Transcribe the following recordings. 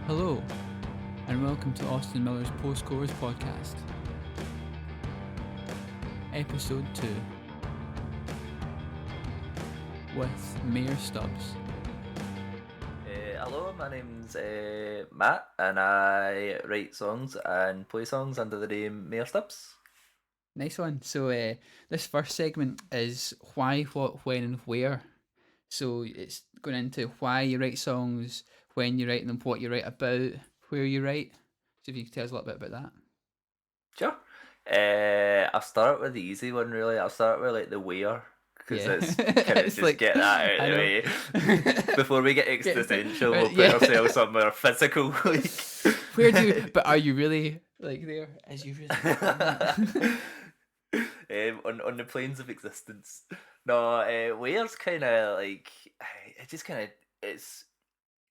Hello, and welcome to Austin Miller's Post-Chorus Podcast, Ep.2, with Mayor Stubbs. Hello, my name's Matt, and I write songs and play songs under the name Mayor Stubbs. Nice one. So this first segment is why, what, when, and where. So it's going into why you write songs, when you write them, what you write about, where you write. So if you could tell us a little bit about that. Sure. I'll start with the easy one, really. I'll start with like the where, because it's kind of It's just like- get that out I of the way. Before we get existential, we'll put ourselves somewhere physical. Like, Where do you, but are you really like there? As you really? on the planes of existence. No, where's kind of like it just kind of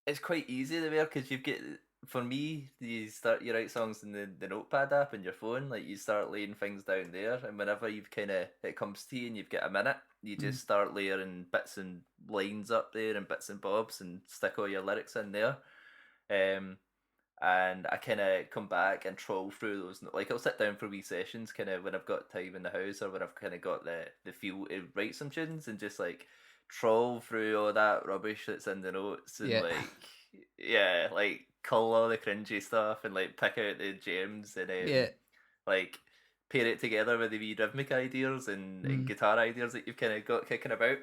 it's quite easy to wear because you get, for me, you write songs in the notepad app on your phone, like you start laying things down there, and whenever you've kind of it comes to you and you've got a minute, you just start layering bits and lines up there and bits and bobs and stick all your lyrics in there. And I kind of come back and troll through those. Like, I'll sit down for wee sessions kind of when I've got time in the house, or when I've kind of got the feel to write some tunes, and just like troll through all that rubbish that's in the notes, and like cull all the cringy stuff and like pick out the gems, and like pair it together with the wee rhythmic ideas and guitar ideas that you've kind of got kicking about.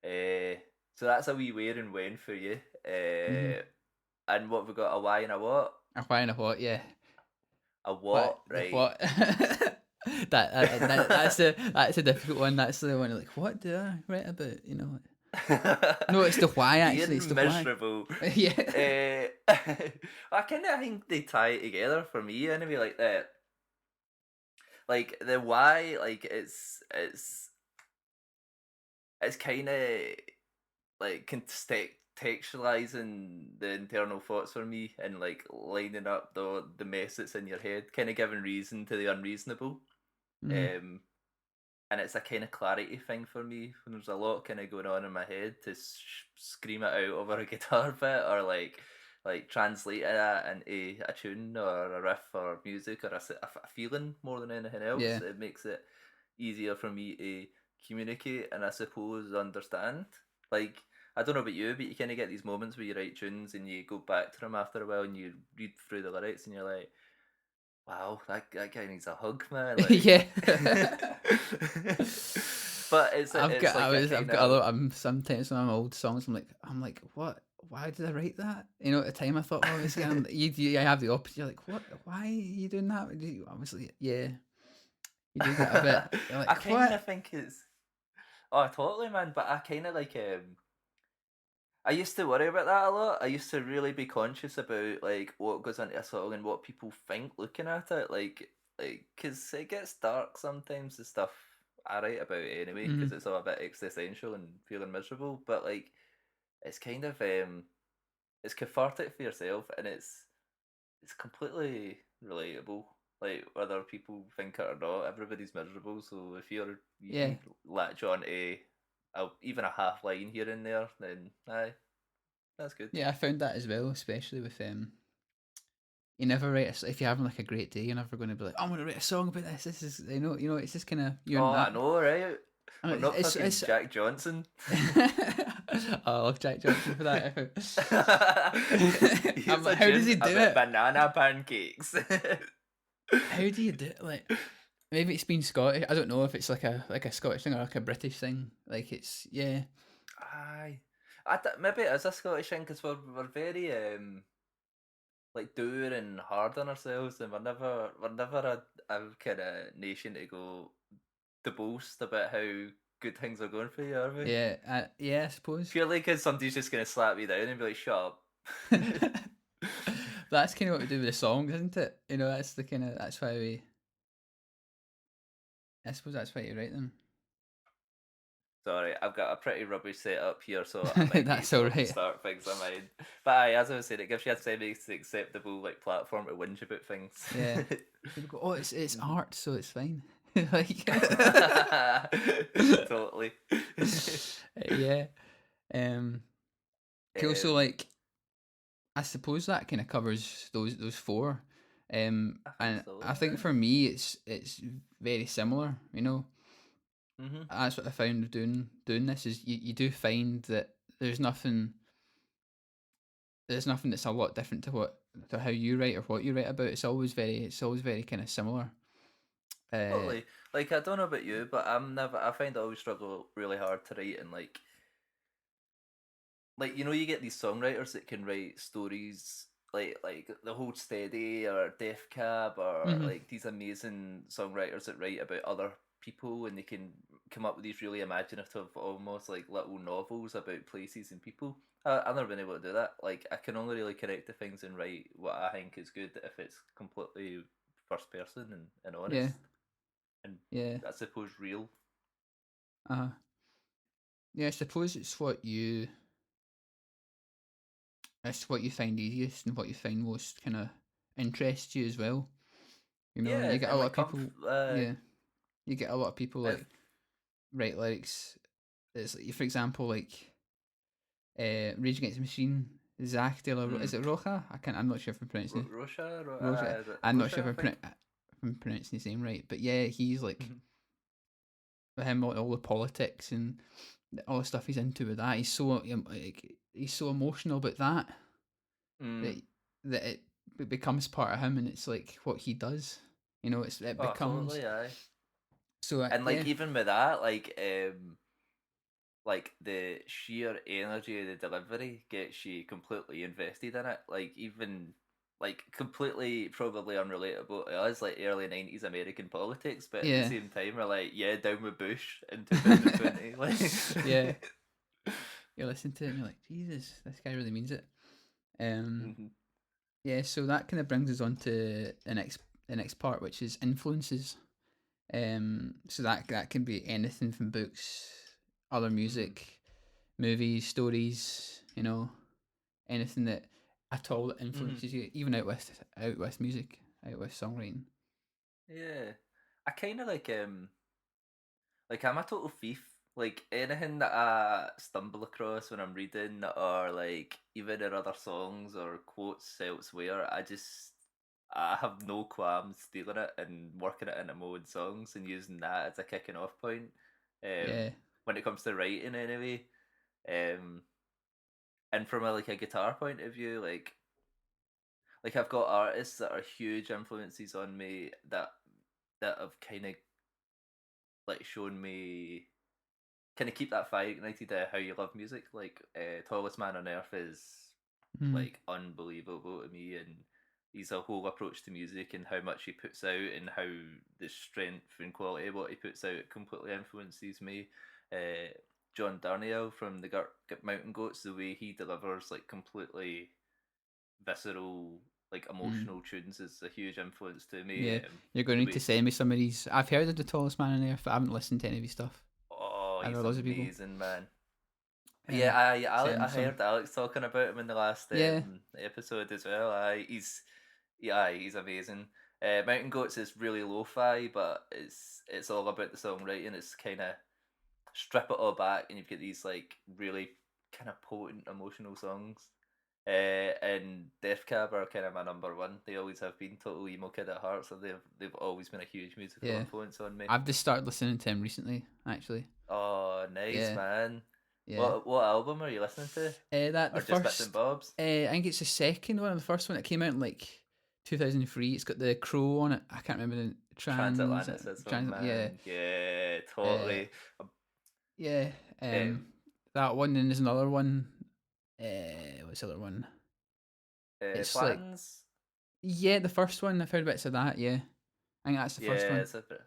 So that's a wee where and when for you. And what have we got? A why and a what? A why and a what? Yeah. A what? Right. What? that's a difficult one. That's the one. Like, what do I write about? You know. No, it's the why actually. Being it's the miserable. Why. Yeah. I kind of think they tie it together for me anyway. Like that. Like the why. Like it's kind of like contextualizing the internal thoughts for me, and like lining up the mess that's in your head, kind of giving reason to the unreasonable. And it's a kind of clarity thing for me when there's a lot kind of going on in my head, to scream it out over a guitar bit, or like translate it into a tune or a riff or music or a feeling more than anything else. Yeah. It makes it easier for me to communicate and I suppose understand. Like, I don't know about you, but you kind of get these moments where you write tunes and you go back to them after a while and you read through the lyrics and you're like, wow, that guy needs a hug, man. Like, Yeah. But I've got a lot. Sometimes when I'm old songs, I'm like, what? Why did I write that? You know, at the time I thought, obviously, you have the opposite. You're like, what? Why are you doing that? Obviously, yeah. You do get a bit. You're like, I kind of think it's. Oh, totally, man. But I kind of like. I used to worry about that a lot. I used to really be conscious about like what goes into a song and what people think looking at it. Like, because it gets dark sometimes, the stuff I write about anyway, because it's all a bit existential and feeling miserable. But like, it's kind of it's cathartic for yourself, and it's completely relatable. Like, whether people think it or not, everybody's miserable. So if you can latch on to even a half line here and there, then aye, that's good. Yeah, I found that as well, especially with you never write if you're having like a great day, you're never going to be like, I'm going to write a song about this. This is you know, it's just kind of I know, right? I mean, not fucking Jack Johnson. I love Jack Johnson for that. How does he do it? Banana pancakes. How do you do it? Like, maybe it's been Scottish. I don't know if it's like a Scottish thing or like a British thing. Like, it's Aye, maybe it is a Scottish thing, because we're very like dour and hard on ourselves, and we're never a kind of nation to boast about how good things are going for you, are we? Yeah, I suppose. Purely because somebody's just gonna slap you down and be like, "Shut up." That's kind of what we do with the songs, isn't it? You know, that's why we. I suppose that's why you write them. Sorry, I've got a pretty rubbish setup here, so I might that's all right. Start things I mind. But aye, as I was saying, it gives you a semi-acceptable like platform to whinge about things. Yeah. People go, it's art, so it's fine. Like, totally. Yeah. Cool. So like, I suppose that kind of covers those four, I think and so. I think for me it's very similar. You know, Mhm. that's what I found doing this is you do find that there's nothing that's a lot different to how you write or what you write about. It's always very kind of similar. Uh, Totally. Like I don't know about you, but I find I always struggle really hard to write and like you know you get these songwriters that can write stories like the Hold Steady or Death Cab or mhm. like these amazing songwriters that write about other people and they can come up with these really imaginative almost like little novels about places and people. I've never been able to do that. Like I can only really connect to things and write what I think is good if it's completely first person and honest Yeah, and yeah, I suppose real. uh, yeah. I suppose it's what you find easiest and what you find most kind of interests you as well. You know, Yeah, you get a and lot like of people. Yeah, you get a lot of people if like write lyrics. It's like, for example, like Rage Against the Machine. Zach De La mm, is it Rocha? I can't. I'm not sure if I'm pronouncing it. Rocha. I'm not sure Rosha, I think. if I'm pronouncing his name right, but yeah, he's like Mhm. for him all the politics and all the stuff he's into with that. Like, he's so emotional about that Mm. it becomes part of him, and it's like what he does. You know, it Oh, becomes totally, aye. so. And like Yeah, even with that, like the sheer energy of the delivery gets you completely invested in it. Like even like completely probably unrelatable to us, like early '90s American politics, but at the yeah, same time we're like, yeah, down with Bush in 2020. Like, yeah. You listen to it and you're like, Jesus, this guy really means it. Um, mhm, yeah. So that kind of brings us on to the next part, which is influences. So that can be anything from books, other mhm. music, movies, stories. You know, anything that at all that Mhm. influences you, even out with music, out with songwriting. Yeah. I kind of like I'm a total thief. Like anything that I stumble across when I'm reading, or like even in other songs or quotes elsewhere, I have no qualms stealing it and working it into my own songs and using that as a kicking off point. Yeah. When it comes to writing, anyway. Um, and from a guitar point of view, like I've got artists that are huge influences on me that have kind of like shown me kind of keep that fire ignited how you love music. Like Tallest Man on Earth is Mm. like unbelievable to me, and he's a whole approach to music and how much he puts out and how the strength and quality of what he puts out completely influences me. Uh, John Darnielle from the Mountain Goats, the way he delivers like completely visceral, like Mm. emotional tunes is a huge influence to me. Yeah. You're going to The need to way, send me some of these. I've heard of the tallest man on earth, but I haven't listened to any of his stuff. oh, I know he's lots of people. amazing, man. Yeah, Send I some. heard Alex talking about him in the last Yeah. episode as well. He's amazing. Mountain Goats is really lo-fi, but it's all about the songwriting. It's kind of strip it all back, and you've got these like really kind of potent, emotional songs. And Def Cab are kind of my number one. They always have been total emo kid at heart, so they've always been a huge musical Yeah. influence on me. I've just started listening to him recently, actually. Oh, nice Yeah. man. Yeah. What album are you listening to? That the Or just bits and first. bobs? I think it's the second one. The first one that came out in like 2003. It's got the crow on it. I can't remember the Transatlanticism, Yeah. man. Yeah, Uh, totally. yeah. Um, Um, that one. And there's another one. What's the other one? It's like Plans. yeah, the first one. I've heard bits of that. Yeah, I think that's the first Yeah, one. it's a bit.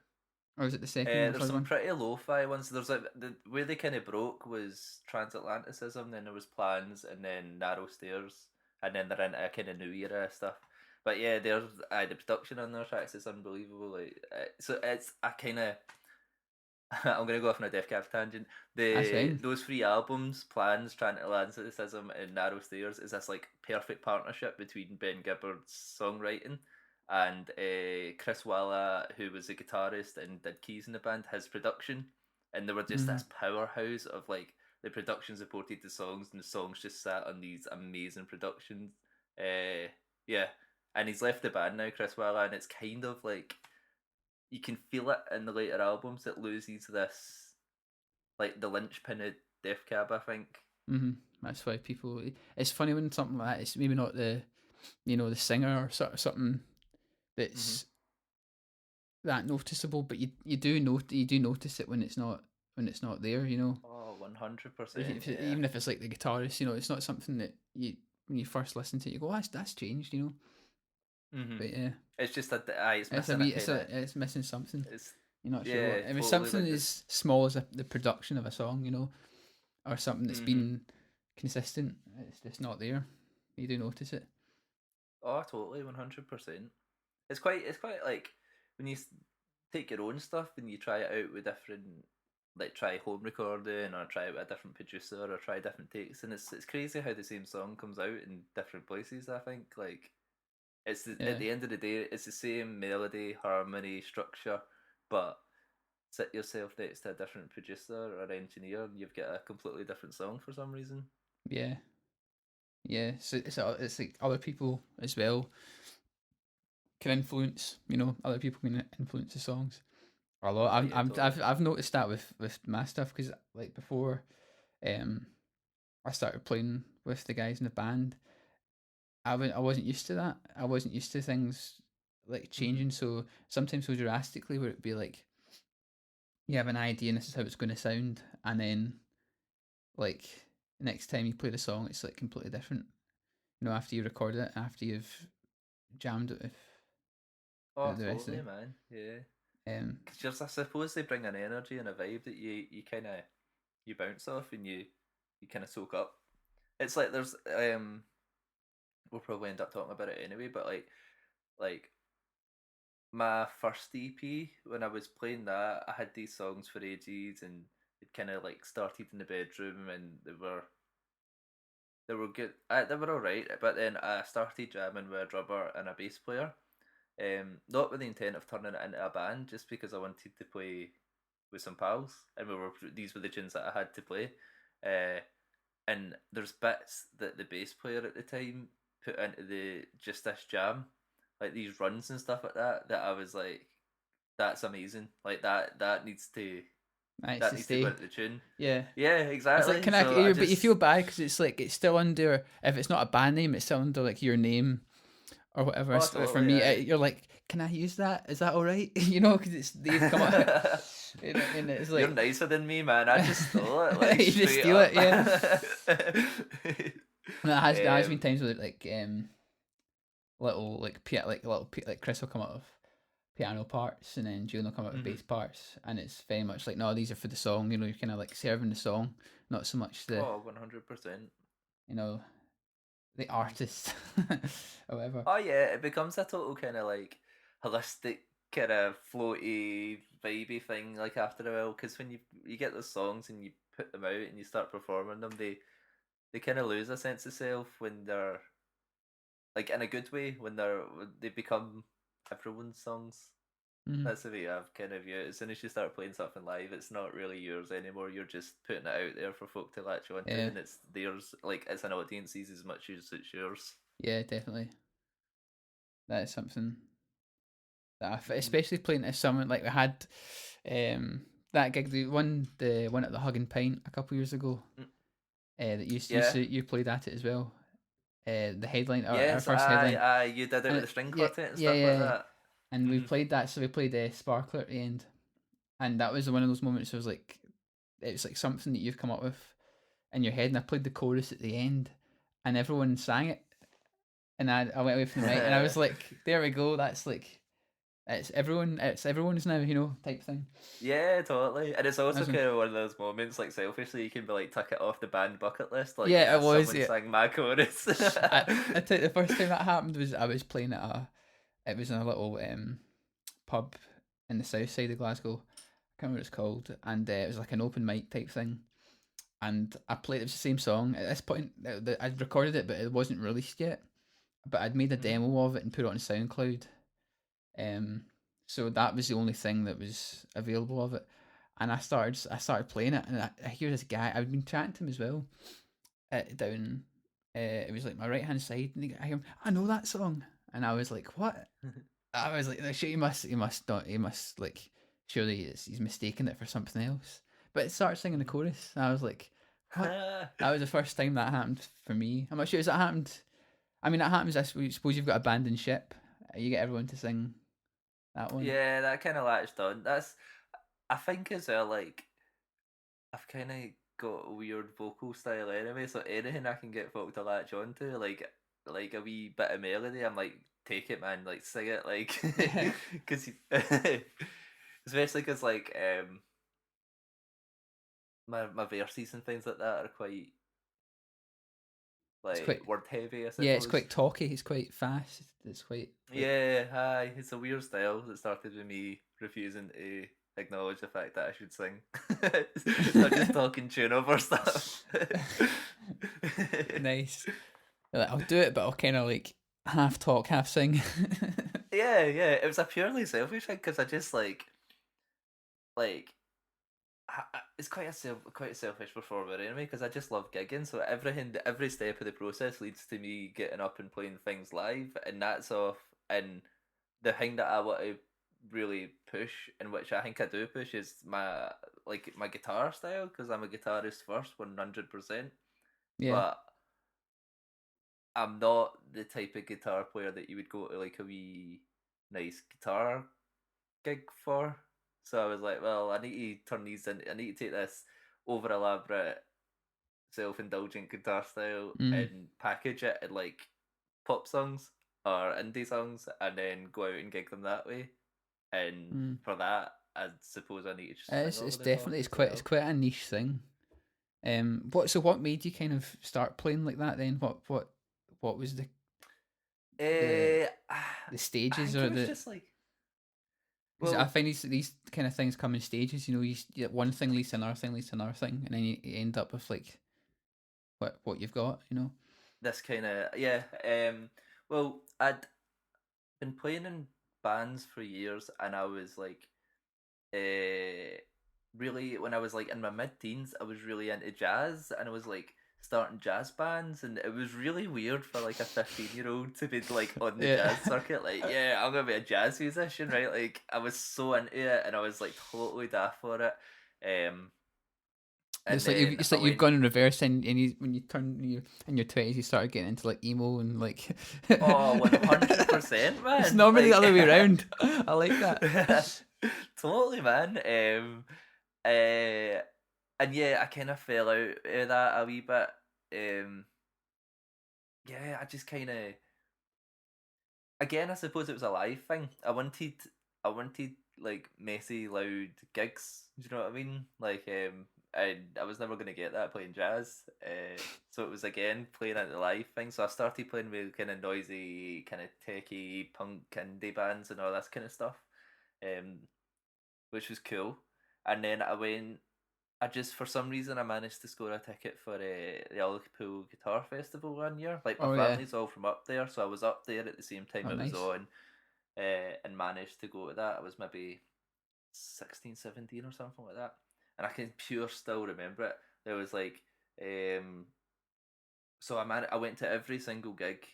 Or is it the second or There's third some one? pretty lo-fi ones. There's like the way they kind of broke was transatlanticism. Then there was plans, and then narrow stairs, and then they're into a kind of new era stuff. But yeah, there's the production on their tracks is unbelievable. Like, so it's a kind of I'm gonna go off on a Def Cab tangent. That's fine. Those three albums, Plans, Transatlanticism, and Narrow Stairs, is this like perfect partnership between Ben Gibbard's songwriting and Chris Walla, who was a guitarist and did keys in the band, his production, and they were just Mm. this powerhouse of like the production supported the songs, and the songs just sat on these amazing productions. Yeah, and he's left the band now, Chris Walla, and it's kind of like you can feel it in the later albums. It loses this like the linchpin of Def Cab, I think. That's why people. It's funny when something like that. It's maybe not the, the singer or something Mm-hmm. that's that noticeable, but you do notice it when it's not there. Oh, 100%, yeah. Even if it's like the guitarist, it's not something that you when you first listen to it, you go, that's changed. Mm-hmm. But yeah, It's just that it's it's a missing a wee, it's kind a, of. it's missing something. It's You're not sure yeah, what. If it's totally. something Like this. as small as the production of a song, or something that's Mm-hmm. been consistent, it's just not there. You do notice it. Oh, totally, 100%. It's quite like when you take your own stuff and you try it out with different, like try home recording or try it with a different producer or try different takes, and it's crazy how the same song comes out in different places. I think like at Yeah, the end of the day, it's the same melody, harmony, structure, but sit yourself next to a different producer or engineer, and you've got a completely different song for some reason. yeah, yeah. So it's like other people as well can influence. Other people can influence the songs a lot. Oh yeah, totally. I've noticed that with my stuff because like before, um, I started playing with the guys in the band. I wasn't used to that. I wasn't used to things like Hmm. changing so drastically where it'd be like you have an idea and this is how it's going to sound, and then like next time you play the song, it's like completely different. After you record it, after you've jammed it with Oh, the rest of totally, it. man. Yeah. Um, Because I suppose they bring an energy and a vibe that you kind of you bounce off and you kind of soak up. It's like there's we'll probably end up talking about it anyway, but like my first EP when I was playing that, I had these songs for ages and it kind of like started in the bedroom and they were good. They were all right, but then I started jamming with a drummer and a bass player. Not with the intent of turning it into a band, just because I wanted to play with some pals, and these were the tunes that I had to play. Uh, and there's bits that the bass player at the time put into the just this jam, like these runs and stuff like that. That I was like, that's amazing. Like nice that to needs to go stay. into the tune. Yeah. Yeah, It's like exactly. can I? So I But you just feel bad because it's like it's still under. If it's not a band name, it's still under like your name or whatever. oh For totally, me, I you're like, can I use that? Is that all right? Because it's they've come up, and it's You're like nicer than me, man. I just stole it like you just straight steal up. it. Yeah. And there has been um, times where like little like Chris will come up with piano parts and then June will come up with mhm. bass parts, and it's very much like no, these are for the song. You're kind of like serving the song, not so much Oh, 100%. you know the artist, however. Oh yeah, it becomes a total kind of like holistic kind of floaty vibey thing like after a while because when you get those songs and you put them out and you start performing them they kind of lose a sense of self when they're like in a good way when they become everyone's songs. Mm-hmm. That's the way I've kind of view it. As soon as you start playing something live, it's not really yours anymore. You're just putting it out there for folk to latch onto, Yeah, and it's theirs. Like it's an audience's as much as it's yours. yeah, definitely. That is something that Hmm. especially playing to someone like we had that gig, the one at the Hug and Pint a couple of years ago. That Yeah. you played at it as well. The headline, our Yes. first headline, You did it with and the string yeah, quartet and yeah, stuff like yeah. that. And we Hmm. played that, so we played Sparkler at the end, and that was one of those moments. I was like, it's like something that you've come up with in your head, and I played the chorus at the end, and everyone sang it, and I went away from the mic, and I was like, there we go. That's like it's everyone's now, type thing. Yeah, totally. And it's also That's kind of one of those moments, like selfishly, you can be like, tuck it off the band bucket list. Like, yeah, yeah, it was. someone Yeah, sang my chorus. I tell you, the first time that happened was I was playing at it was in a little pub in the south side of Glasgow. I can't remember what it's called, and it was like an open mic type thing. And I played. It was the same song. At this point, I'd recorded it, but it wasn't released yet. But I'd made a Hmm. demo of it and put it on SoundCloud. Um, so that was the only thing that was available of it. And I started playing it, and I hear this guy. I've been chatting to him as well, down. it was like my right hand side, and I know that song, and I was like, what? I was like, sure, he must not, he must like, surely he's mistaken it for something else. But it started singing the chorus, and I was like, what? That was the first time that happened for me. I'm not sure, has that happened? I mean, that happens, I suppose you've got abandoned ship. You get everyone to sing that one. Yeah, that kind of latched on. I think as well, like, I've kind of got a weird vocal style anyway, so anything I can get folk to latch on to, like a wee bit of melody, I'm like, take it, man, like, sing it, like, because, especially because, like, my verses and things like that are quite, It's like, quite, word heavy, I yeah, it's suppose. quite talky, it's quite fast, it's quite like, Yeah, hi. It's a weird style that started with me refusing to acknowledge the fact that I should sing. So I'm just talking tune over stuff. nice. Like, I'll do it, but I'll kind of like half talk, half sing. Yeah. It was a purely selfish thing because I just like it's quite a selfish performer anyway because I just love gigging. So every step of the process leads to me getting up and playing things live, and that's off. And the thing that I want to really push, and which I think I do push, is my guitar style because I'm a guitarist first, 100%. Yeah, But I'm not the type of guitar player that you would go to like a wee nice guitar gig for. So I was like, well, I need to turn these in. I need to take this over elaborate, self-indulgent guitar style mm, and package it in like pop songs or indie songs, and then go out and gig them that way. And mm. for that, I suppose I need to just sing It's over the definitely, top as well. it's quite a niche thing. What made you kind of start playing like that then? What was the Uh, the I stages think or it was the? just like, Because I well, find these kind of things come in stages. You know, one thing leads to another thing leads to another thing, and then you end up with like what you've got. You know. this kind of, yeah. Well, I'd been playing in bands for years, and I was like, uh, really, when I was like in my mid-teens, I was really into jazz, and I was like starting jazz bands, and it was really weird for like a 15-year-old to be like on the Yeah. jazz circuit, like, yeah, I'm gonna be a jazz musician, right? Like, I was so into it, and I was like totally daft for it. Um, and then It's I like you've went, gone in reverse, and when you turn you in your 20s, you started getting into like emo and like. oh, 100%, It's man. normally the Like, other way around. I like that. totally, man. Uh, and yeah, I kind of fell out of that a wee bit. Um, yeah, I just kind of, again, I suppose it was a live thing. I wanted like messy, loud gigs. Do you know what I mean? Like, and I was never gonna get that playing jazz. So it was again playing at the live thing. So I started playing with kind of noisy, kind of techie punk indie bands and all this kind of stuff. Um, which was cool. And then I just, for some reason, I managed to score a ticket for the Liverpool Guitar Festival one year. Like, my Oh yeah. family's all from up there, so I was up there at the same time Oh it was nice. on, and managed to go to that. I was maybe 16, 17 or something like that. And I can pure still remember it. There was like, um, so I went to every single gig,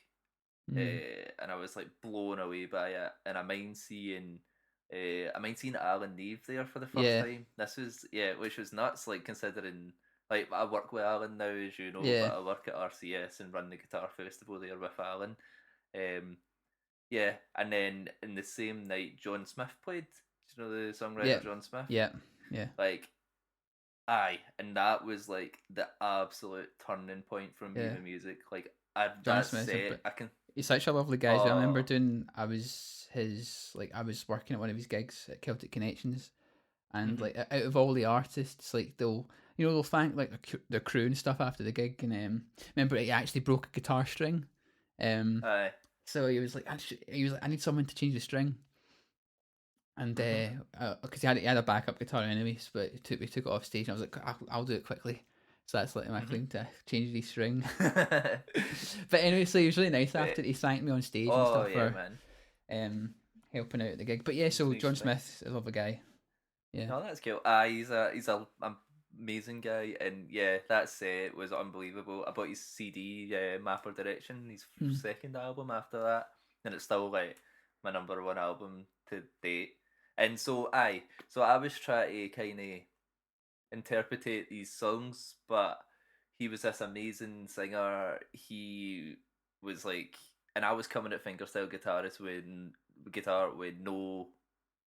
Mm. and I was like blown away by it. And I mind seeing Alan Neve there for the first Yeah. time. This was, yeah, which was nuts. Like, considering, like, I work with Alan now, as you know, Yeah. but I work at RCS and run the guitar festival there with Alan. Um, yeah, and then in the same night, John Smith played. Do you know the Yeah. songwriter John Smith? Yeah. Yeah. Like, aye, and that was like the absolute turning point for me Yeah. with music. Like, I John that Smith's set, I can. he's such a lovely guy. I remember Oh, doing. I was working at one of his gigs at Celtic Connections, and mhm, like out of all the artists, like they'll thank like their crew and stuff after the gig. And remember he actually broke a guitar string. Um, aye, so he was like, I need someone to change the string. And mhm. because he had a backup guitar anyways, but we took it off stage, and I was like, I'll do it quickly. So that's like my Mhm. claim to change the string. But anyway, so he was really nice Wait. after he thanked me on stage and Oh stuff yeah, for man. helping out at the gig. But yeah, He's a so nice John guy. Smith, I love a guy. Yeah. No, that's cool. He's a amazing guy, and yeah, that set was unbelievable. I bought his CD, Mapper Direction, his Mm. second album after that, and it's still like my number one album to date. And so I was trying to kind of interpretate these songs, but he was this amazing singer. He was like, and I was coming at fingerstyle guitar with no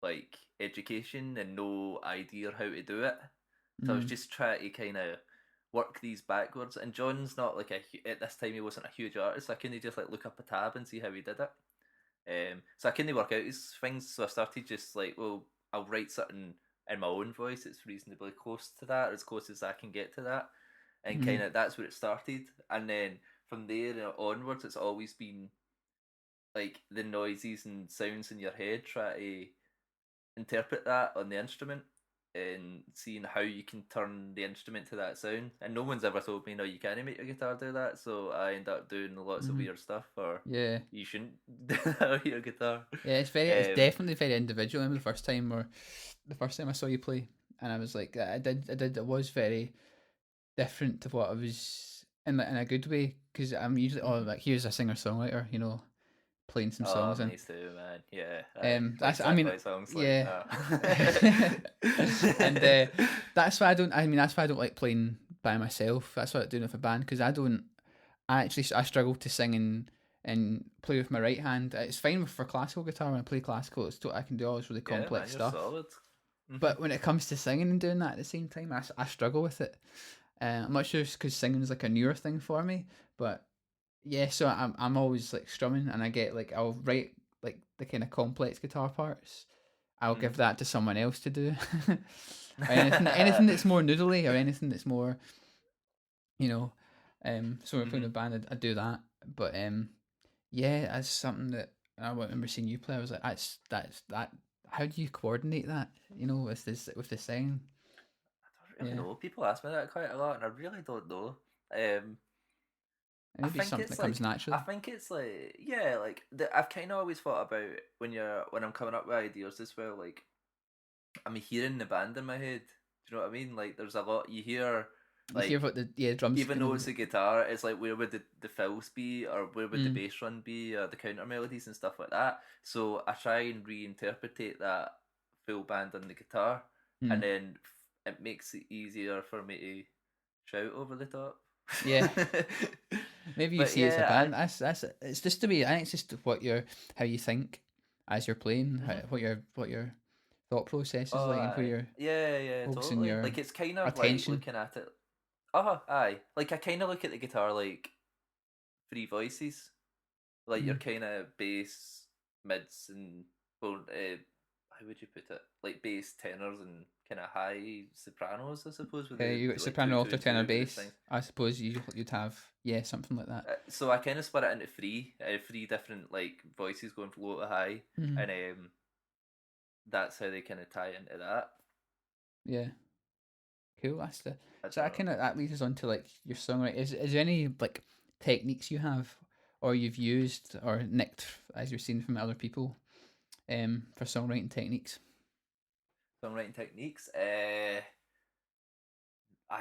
like education and no idea how to do it. So I was Mm. just trying to kind of work these backwards. And John's not like at this time he wasn't a huge artist. So I couldn't just like look up a tab and see how he did it. So I couldn't work out his things. So I started just like, well, I'll write something in my own voice. It's reasonably close to that, or as close as I can get to that. And Mm. kind of that's where it started. And then from there onwards, it's always been like the noises and sounds in your head. Try to interpret that on the instrument and seeing how you can turn the instrument to that sound. And no one's ever told me, no, you can't make your guitar do that. So I end up doing lots of Mm. weird stuff, or Yeah. you shouldn't do that with your guitar. Yeah, it's definitely very individual. I remember the first time I saw you play, and I was like, it was very different to what I was in a good way, because I'm usually like, here's a singer songwriter, playing some Oh, songs, and me too, man. Yeah, like that's, I sad mean, boy songs, like yeah. And that's why that's why I don't like playing by myself. That's why I like doing it with a band, because I struggle to sing and play with my right hand. It's fine for classical guitar. When I play classical, I can do all this really yeah, man, complex you're stuff. solid. But when it comes to singing and doing that at the same time, I struggle with it. I'm not sure if it's because singing is like a newer thing for me, but yeah. So I'm always like strumming, and I get like, I'll write like the kind of complex guitar parts. I'll give that to someone else to do. Or anything that's more noodly, or anything that's more, you know. So we're playing a band, I do that. But yeah, that's something that I remember seeing you play. I was like, that's that. How do you coordinate that? With the sound. I don't really know. People ask me that quite a lot, and I really don't know. I Maybe it's think something it's that comes like I naturally. think it's like yeah, like I've kind of always thought about when I'm coming up with ideas as well. Like I'm hearing the band in my head. Do you know what I mean? Like there's a lot you hear. You hear Like what the drums even though it's a guitar, it's like where would the fills be, or where would the mm, bass run be, or the counter melodies and stuff like that. So I try and reinterpret that full band on the guitar, and mm. then it makes it easier for me to shout over the top. Yeah. Maybe you But see it's a yeah, band. That's it's just the way. I think it's just how you think as you're playing, what your thought process is oh, like, and where aye. you're Yeah, focusing totally. your Like it's kind of like attention. looking at it. Oh, aye. Like I kind of look at the guitar like three voices. Like your Mm. kind of bass, mids, and well, how would you put it? Like bass, tenors, and kind of high sopranos, I suppose, with Okay, you got like two, soprano, two, alto, and tenor, two with the bass. things. I suppose you'd have, yeah, something like that. So I kind of split it into three different like voices going from low to high, Mm. and that's how they kind of tie into that. Yeah, cool. I So don't know. that leads us on to like your songwriting. Is there any like techniques you have, or you've used or nicked, as you're seeing from other people, for songwriting techniques? Songwriting techniques. I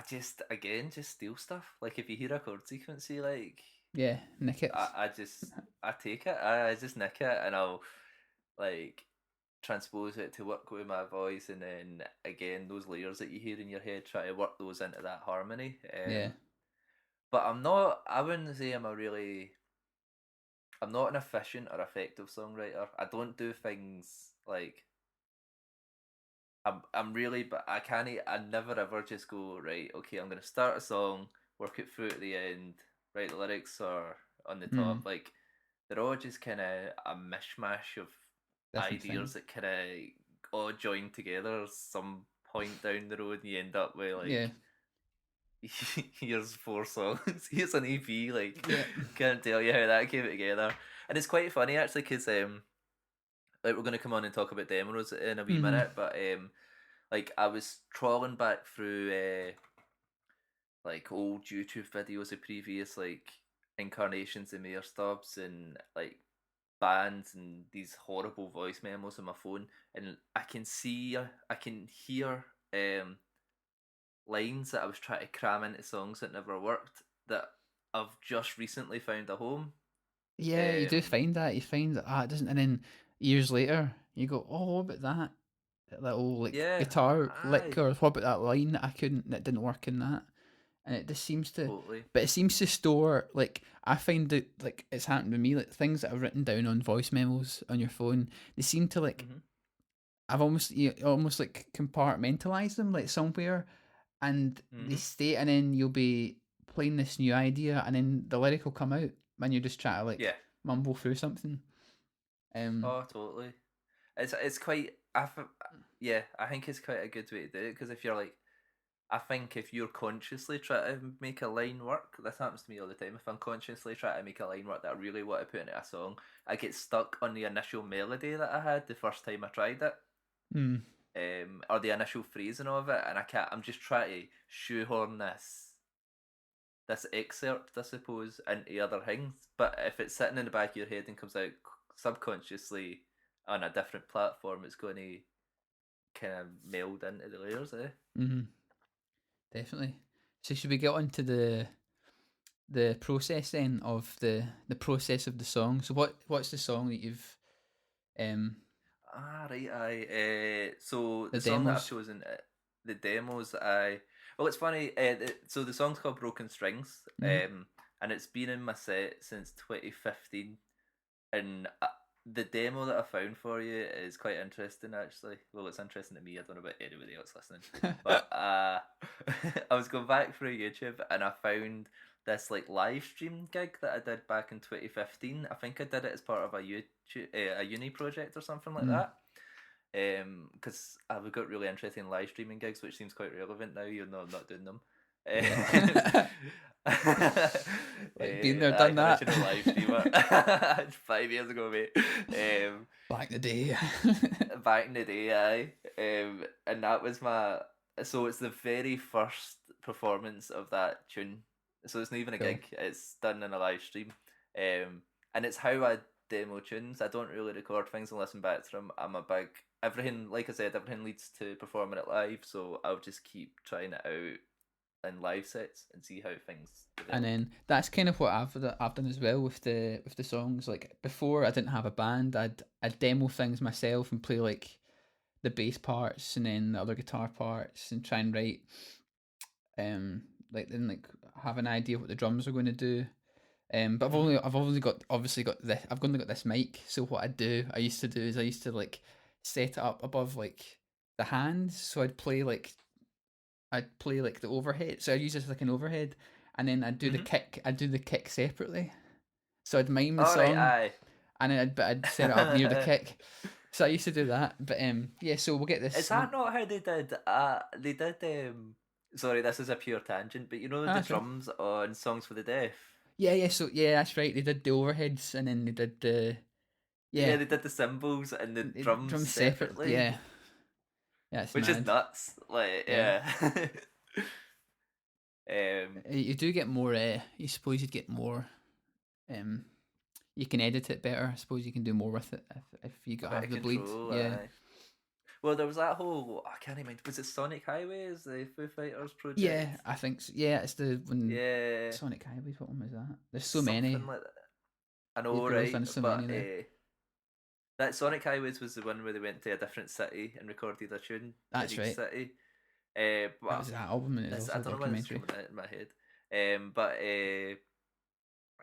just again just steal stuff. Like if you hear a chord sequence, you like Yeah, nick it. I take it. I just nick it, and I'll like transpose it to work with my voice, and then again those layers that you hear in your head, try to work those into that harmony. Yeah. But I'm not. I wouldn't say I'm not an efficient or effective songwriter. I don't do things like I'm really, but I can't. I never ever just go right. Okay, I'm gonna start a song, work it through to the end, write the lyrics or on the top. Mm. Like they're all just kind of a mishmash of Different ideas things. that kind of all join together some point down the road, and you end up with Yeah. like here's four songs, here's an EP. Like Yeah. can't tell you how that came together, and it's quite funny actually because like we're gonna come on and talk about demos in a wee Mm-hmm. minute, but like I was trawling back through like old YouTube videos of previous like incarnations of Mayor Stubbs and like bands and these horrible voice memos on my phone, and I can hear lines that I was trying to cram into songs that never worked that I've just recently found a home. Yeah, you do Um, find that. You find that it doesn't, and then years later you go, "Oh, what about that little like yeah, guitar lick?" aye, Or what about that line that I couldn't, that didn't work in that? And it just seems to, totally. but it seems to store, like, I find it, like, it's happened to me, like things that I've written down on voice memos on your phone, they seem to, like, Hmm. I've almost, almost like compartmentalize them like somewhere, and they Hmm. stay, and then you'll be playing this new idea, and then the lyric will come out when you're just trying to Yeah. like mumble through something. Um, Oh, totally. It's quite. Yeah, I think it's quite a good way to do it because if you're like, I think if you're consciously trying to make a line work, this happens to me all the time. If I'm consciously trying to make a line work that I really want to put into a song, I get stuck on the initial melody that I had the first time I tried it, hmm, or the initial phrasing of it, and I can't. I'm just trying to shoehorn this excerpt, I suppose, into other things. But if it's sitting in the back of your head and comes out subconsciously on a different platform, it's going to kind of meld into the layers, eh? mm-hmm, definitely. So should we get on to the process then of the process of the song? So what's the song that you've Ah, right, aye. So the the song that I've demos? chosen, the demos, well, it's funny. So the song's called Broken Strings, Mm-hmm. and it's been in my set since 2015. And the demo that I found for you is quite interesting, actually. Well, it's interesting to me. I don't know about anybody else listening, but I was going back through YouTube and I found this like live stream gig that I did back in 2015. I think I did it as part of a YouTube, a uni project or something like Mm. that. Because I've got really interesting live streaming gigs, which seems quite relevant now, even though I'm not doing them. Yeah. Like been there, Aye, done that. original live streamer 5 years ago, mate. Back in the day. Back in the day, aye. And that was my. So it's the very first performance of that tune. So it's not even a Cool. gig. It's done in a live stream. And it's how I demo tunes. I don't really record things and listen back to them. I'm a big everything. Like I said, everything leads to performing it live. So I'll just keep trying it out in live sets and see how things And develop. then that's kind of what I've done as well with the songs. Like before, I didn't have a band. I'd demo things myself and play like the bass parts and then the other guitar parts and try and write like then like have an idea what the drums are going to do. But Hmm. I've only got obviously got this. I've only got this mic. So what I used to do is I used to like set it up above like the hands. So I'd play like the overhead. So I'd use this like an overhead, and then I'd do the Hmm. kick. I'd do the kick separately. So I'd mime the All right, song, aye. and then I'd set it up near the kick. So I used to do that. But yeah. So we'll get Is this. that not how they did? They did. Sorry, this is a pure tangent, but you know the Ah, sorry. drums on Songs for the Deaf. Yeah, yeah. So yeah, that's right. They did the overheads, and then they did the Yeah, yeah, they did the cymbals and the the drums drums separate. separately, Yeah, yeah. It's which is mad. nuts. Like, Yeah. yeah. um, You do get more. You suppose you'd get more. Um, you can edit it better. I suppose you can do more with it if you a got bit of have the bleed. control. Yeah. Aye. Well, there was that whole. I can't remember. Was it Sonic Highways, the Foo Fighters project? Yeah, I think so. Yeah, it's the when Yeah, Sonic Highways. What one was that? There's so many. something like that. I These know, girls right? done so many But now. that Sonic Highways was the one where they went to a different city and recorded a tune in That's each right. city. That But was that album, and it was this also I a don't know why this is documentary. coming out in my head. But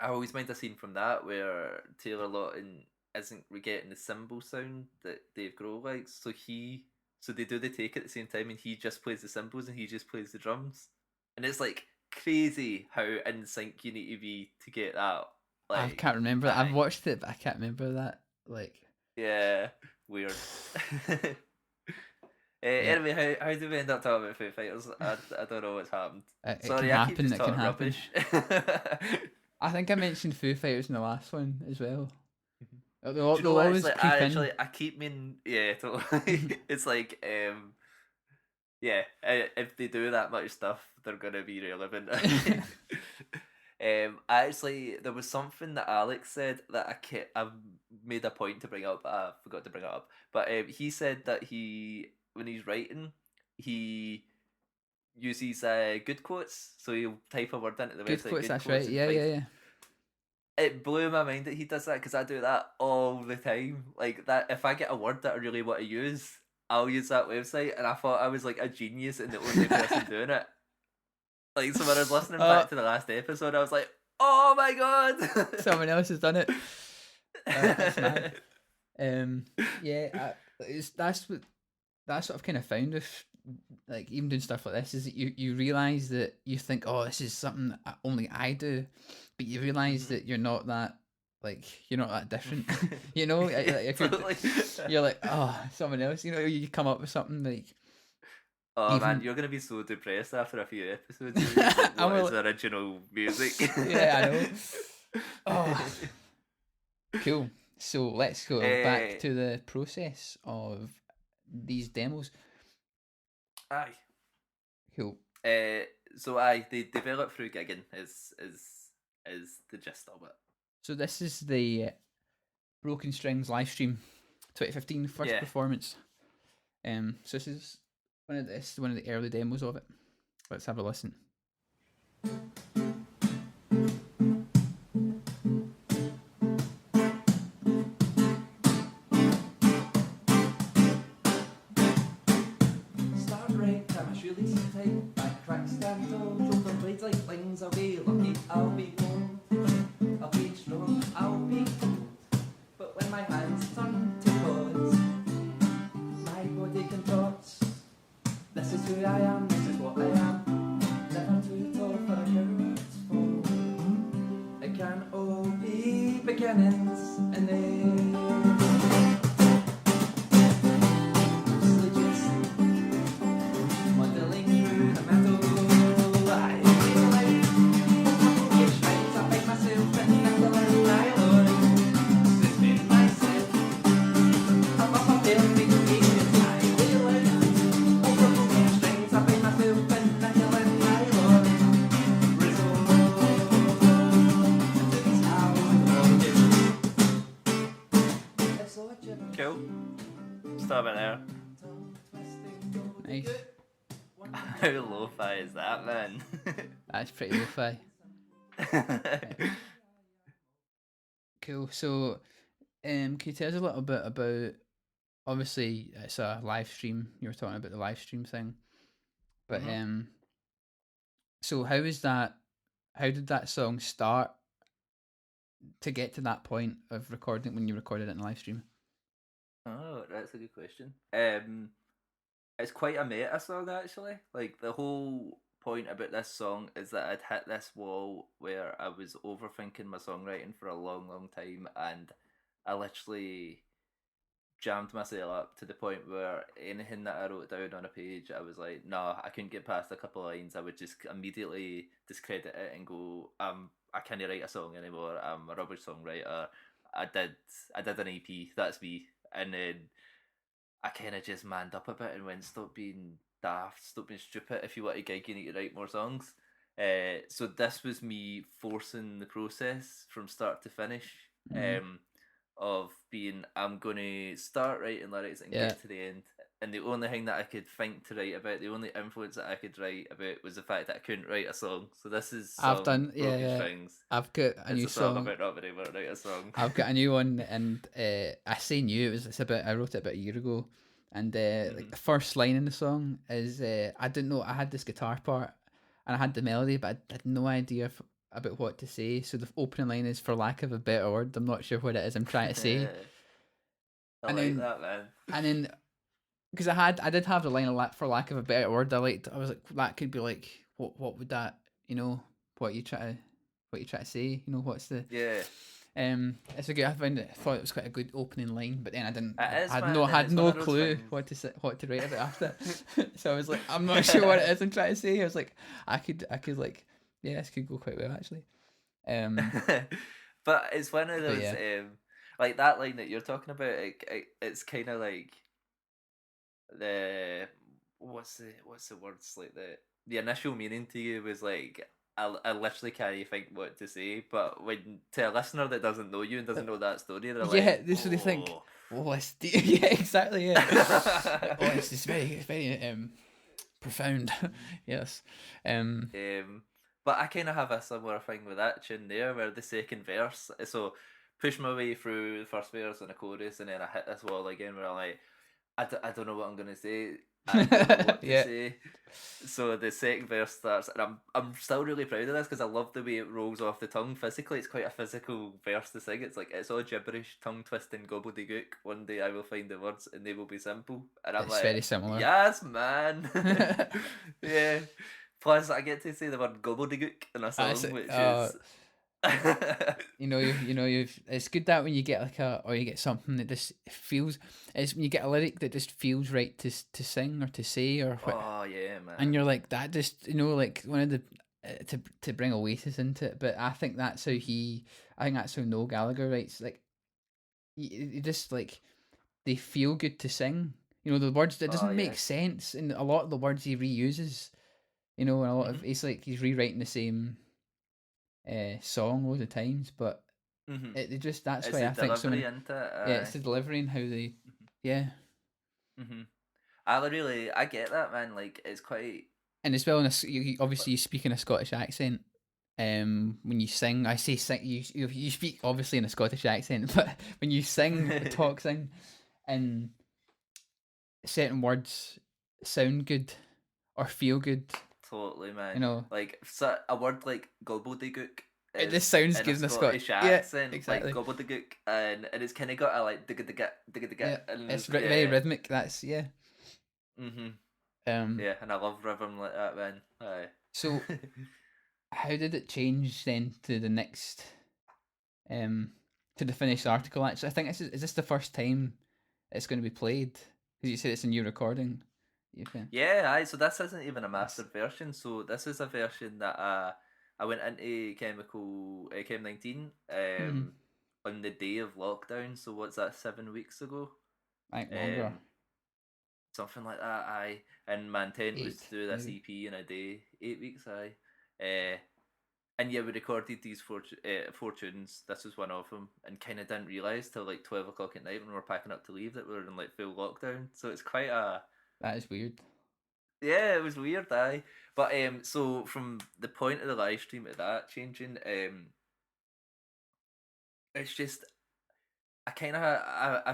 I always mind a scene from that where Taylor Lawton isn't getting the cymbal sound that Dave Grohl likes, so they do the take at the same time, and he just plays the cymbals and he just plays the drums, and it's like crazy how in sync you need to be to get that. I Like, can't remember that. I've aye, watched it, but I can't remember that. Like, yeah, weird. yeah, Anyway, how do we end up talking about Foo Fighters? I don't know what's happened. it can Sorry, I keep happen. just It can talking happen. rubbish. I think I mentioned Foo Fighters in the last one as well. Do you know They'll what? It's always like creep I in. actually I keep mean yeah totally. It's like yeah, if they do that much stuff, they're gonna be relevant. Actually, there was something that Alex said that I made a point to bring up. I forgot to bring it up, but he said that when he's writing, he uses good quotes, so he'll type a word into the Good website. quotes. Good That's quotes right. and Yeah, yeah, yeah. it blew my mind that he does that because I do that all the time. Like that, if I get a word that I really want to use, I'll use that website. And I thought I was like a genius and the only person doing it. Like, so when I was listening Uh, back to the last episode, I was like, "Oh my god, someone else has done it. That's mad. Yeah, that's what I've kind of found with like even doing stuff like this is that you realize that you think, oh, this is something that only I do, but you realize that you're not that different. You know, like, Yeah, if totally. you're like, oh, someone else. You know, you come up with something like Oh man, even you're gonna be so depressed after a few episodes. You're just like, I'm what is like, original music? yeah, I know. Oh, cool. So let's go back Eh, to the process of these demos. aye. Cool. Uh, so aye, they develop through gigging is the gist of it. So this is the Broken Strings live stream, 2015 first Yeah. performance. So this is one of the early demos of it. Let's have a listen. Start right, time I surely sit tight. Back crack, stand tall, shoulder blades like wings. I'll be lucky, I'll be bold, I'll be strong, I'll be cold. But when my hands turn to chords, my body contorts. This is who I am, this is what I am. Never too tall for a coward's fall. It can all be beginnings and ends. Mostly just modelling through the metal. I feel like each night I find myself in nickel and nylon. Suspend myself above a perfect patient. I feel like each night I find myself in nickel and nylon. Resolve into these hours. It's logic. Cool. Stop it there. Nice. How lo-fi is that, man? That's pretty lo-fi. Cool. So, can you tell us a little bit about? Obviously, it's a live stream. You were talking about the live stream thing, but so how is that? How did that song start to get to that point of recording when you recorded it in live stream? Oh, that's a good question. It's quite a meta song actually. Like the whole point about this song is that I'd hit this wall where I was overthinking my songwriting for a long, long time, and I literally jammed myself up to the point where anything that I wrote down on a page, I was like, no, I couldn't get past a couple of lines. I would just immediately discredit it and go, I can't write a song anymore. I'm a rubbish songwriter. I did an EP. That's me. And then I kind of just manned up a bit and went, stop being daft, stop being stupid. If you want to gig, you need to write more songs. So this was me forcing the process from start to finish. Of being, I'm going to start writing lyrics and get to the end. And the only thing that I could think to write about, the only influence that I could write about was the fact that I couldn't write a song. So this is I've done Broken Strings. I've got a new It's a song song. about not being able to write a song. I've got a new one, and I say new. I wrote it about a year ago, and like the first line in the song is I didn't know I had this guitar part, and I had the melody, but I had no idea about what to say. So the opening line is, for lack of a better word, I'm not sure what it is I'm trying to say. I like that, man. And then, because I did have the line for lack of a better word. I was like, that could be like, what would that, what you try to say, what's the it's a good. I thought it was quite a good opening line, but then I didn't. I had no clue what to write about after. So I was like, I'm not sure what it is I'm trying to say. I was like, I could like, yeah, this could go quite well actually. But it's one of those like that line that you're talking about. It's kind of like the what's the words, like the initial meaning to you was like, I literally can't think what to say, but when to a listener that doesn't know you and doesn't know that story, they're like, this they think, yeah, exactly, yeah. It's very profound. Yes. But I kind of have a similar thing with that tune there, where the second verse, so push my way through the first verse and the chorus, and then I hit this wall again where I'm like, I don't know what I'm gonna say. I don't know what to Yeah. say. So the second verse starts, and I'm still really proud of this because I love the way it rolls off the tongue. Physically, it's quite a physical verse to sing. It's like it's all gibberish, tongue twisting, gobbledygook. One day I will find the words, and they will be simple. And I'm It's like, very similar. yes, man. Yeah. Plus, I get to say the word gobbledygook in a song, which is. It's good that when you get or you get something that just feels, it's when you get a lyric that just feels right to sing or to say or what, Oh yeah, man. and you're like that, just like one of the to bring Oasis into it. But I think that's how Noel Gallagher writes. Like you just like, they feel good to sing. The words that doesn't make sense, and a lot of the words he reuses. And a lot of he's rewriting the same song loads of times, but it just that's it's why I think so many. It's the delivery and how they, I get that, man. Like it's quite. And as well, obviously you speak in a Scottish accent. When you sing, I say sing. You speak obviously in a Scottish accent, but when you sing, sing, and certain words sound good or feel good. Totally, man. Like a word like gobbledygook. It just sounds good in a Scottish accent, exactly. Like gobbledygook, and it's kind of got a like digga. And it's very rhythmic. That's Yeah, and I love rhythm like that, man. Aye. So, how did it change then to the next, to the finished article? Actually, I think is this the first time it's going to be played? Because you said it's a new recording. Yeah, aye. So this isn't even a mastered version. So this is a version that I went into Chem 19 on the day of lockdown. So what's that? 7 weeks ago. Like longer. Something like that. Aye. And my intent was to do this maybe. EP in a day. 8 weeks. Aye. And yeah, we recorded these four tunes. This was one of them, and kind of didn't realise till like 12 o'clock at night when we were packing up to leave that we were in like full lockdown. So it's quite a. That is weird. Yeah, it was weird, aye. But so from the point of the live stream to that changing, it's just I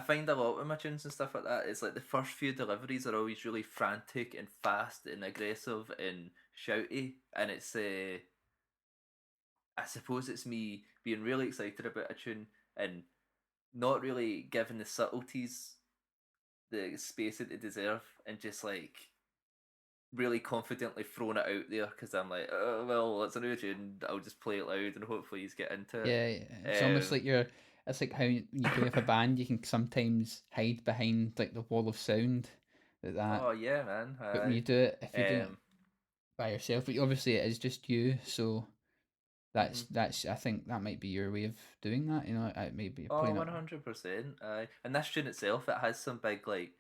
find a lot with my tunes and stuff like that. It's like the first few deliveries are always really frantic and fast and aggressive and shouty, and it's I suppose it's me being really excited about a tune and not really giving the subtleties the space that they deserve, and just like really confidently throwing it out there because I'm like, oh, well, it's a new tune, I'll just play it loud and hopefully you get into it. Yeah, it's almost like it's like how when you play with a band, you can sometimes hide behind like the wall of sound that. Oh yeah, man. But when you do it, if you do it by yourself, but obviously it is just you, so that's I think that might be your way of doing that. It may be. 100%. And this tune itself, it has some big, like,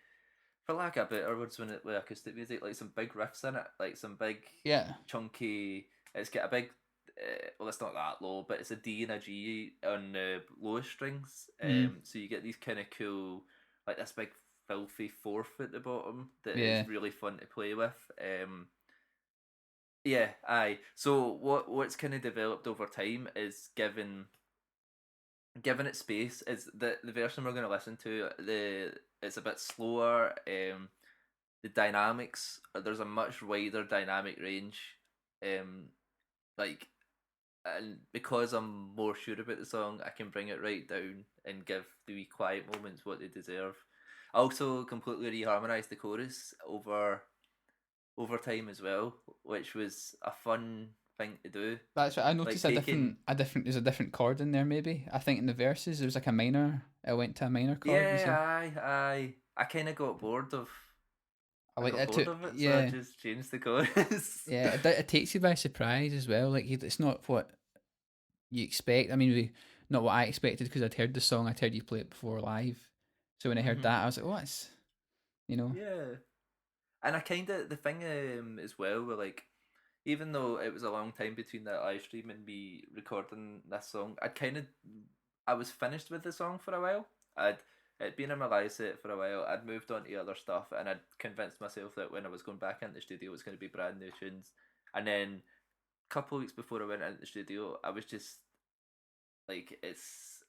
for lack of better words, with acoustic music, like some big riffs in it, like some big, chunky. It's got a big. Well, it's not that low, but it's a D and a G on the lowest strings. So you get these kind of cool, like this big filthy fourth at the bottom that is really fun to play with. Yeah, aye. So what's kind of developed over time is given it space. Is the version we're going to listen to, it's a bit slower. The dynamics, there's a much wider dynamic range. Like, and because I'm more sure about the song, I can bring it right down and give the wee quiet moments what they deserve. I also completely reharmonized the chorus over time as well, which was a fun thing to do. That's what I noticed. Like there's a different chord in there. Maybe I think in the verses there was like a minor. It went to a minor chord. Yeah, aye. I kind of got bored of. So I just changed the chorus. Yeah, it takes you by surprise as well. Like it's not what you expect. I mean, not what I expected because I'd heard the song. I'd heard you play it before live. So when I heard that, I was like, "What's?" Yeah. And I kind of, the thing as well, with like, even though it was a long time between that live stream and me recording this song, I was finished with the song for a while. it'd been in my live set for a while. I'd moved on to other stuff, and I'd convinced myself that when I was going back into the studio, it was going to be brand new tunes. And then a couple of weeks before I went into the studio, I was just like, it's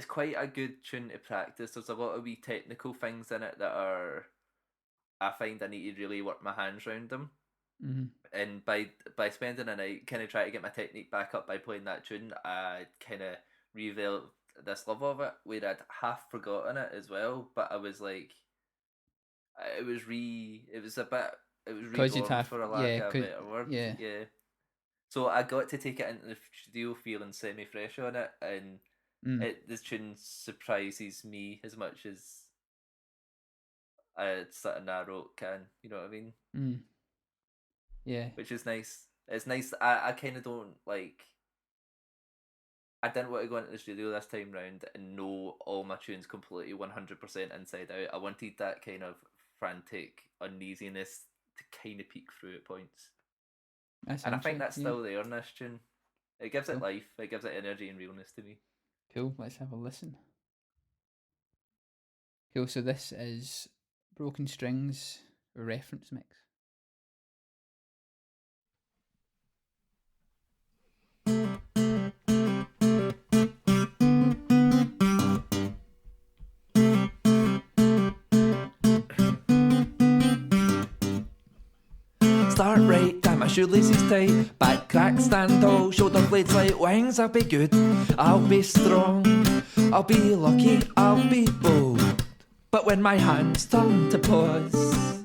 quite a good tune to practice. There's a lot of wee technical things in it that I find I need to really work my hands around them. Mm-hmm. And by spending a night kind of trying to get my technique back up by playing that tune, I kind of revealed this love of it, where I'd half forgotten it as well, but I was like, it was reborn, for a lack of a better word. Yeah. So I got to take it into the studio feeling semi-fresh on it, and this tune surprises me as much as something I wrote can, you know what I mean? Yeah. Which is nice. It's nice. I kind of don't like... I didn't want to go into the studio this time round and know all my tunes completely 100% inside out. I wanted that kind of frantic uneasiness to kind of peek through at points. And I think that's still there in this tune. It gives it life. It gives it energy and realness to me. Cool. Let's have a listen. Cool. So this is Broken Strings reference mix. Start right, tie my shoelaces tight, back crack, stand tall, shoulder blades like wings. I'll be good, I'll be strong, I'll be lucky, I'll be bold. But when my hands turn to pause,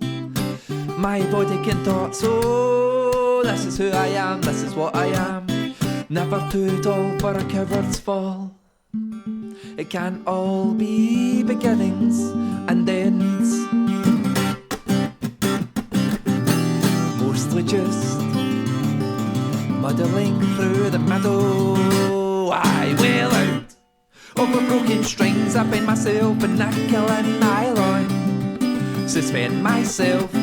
my body contort. So this is who I am, this is what I am. Never too tall for a coward's fall. It can't all be beginnings and ends. Mostly just muddling through the meadow. I wail out over broken strings. I bind myself in nickel and nylon, suspend myself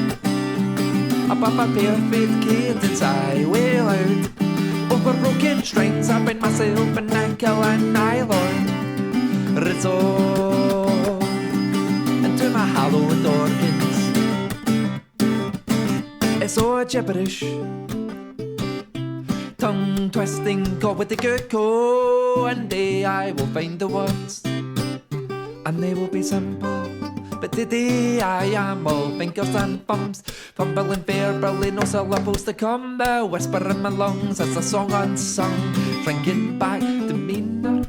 above a perfect cadence. I wail out over broken strings. I bind myself in nickel and nylon, resolve into my hallowed organs. It's all gibberish, tongue twisting, caught with the good call. One day I will find the words, and they will be simple. But today I am all fingers and thumbs, fumbling verbally, no syllables to come. The whisper in my lungs as a song unsung, shrinking back to meaner.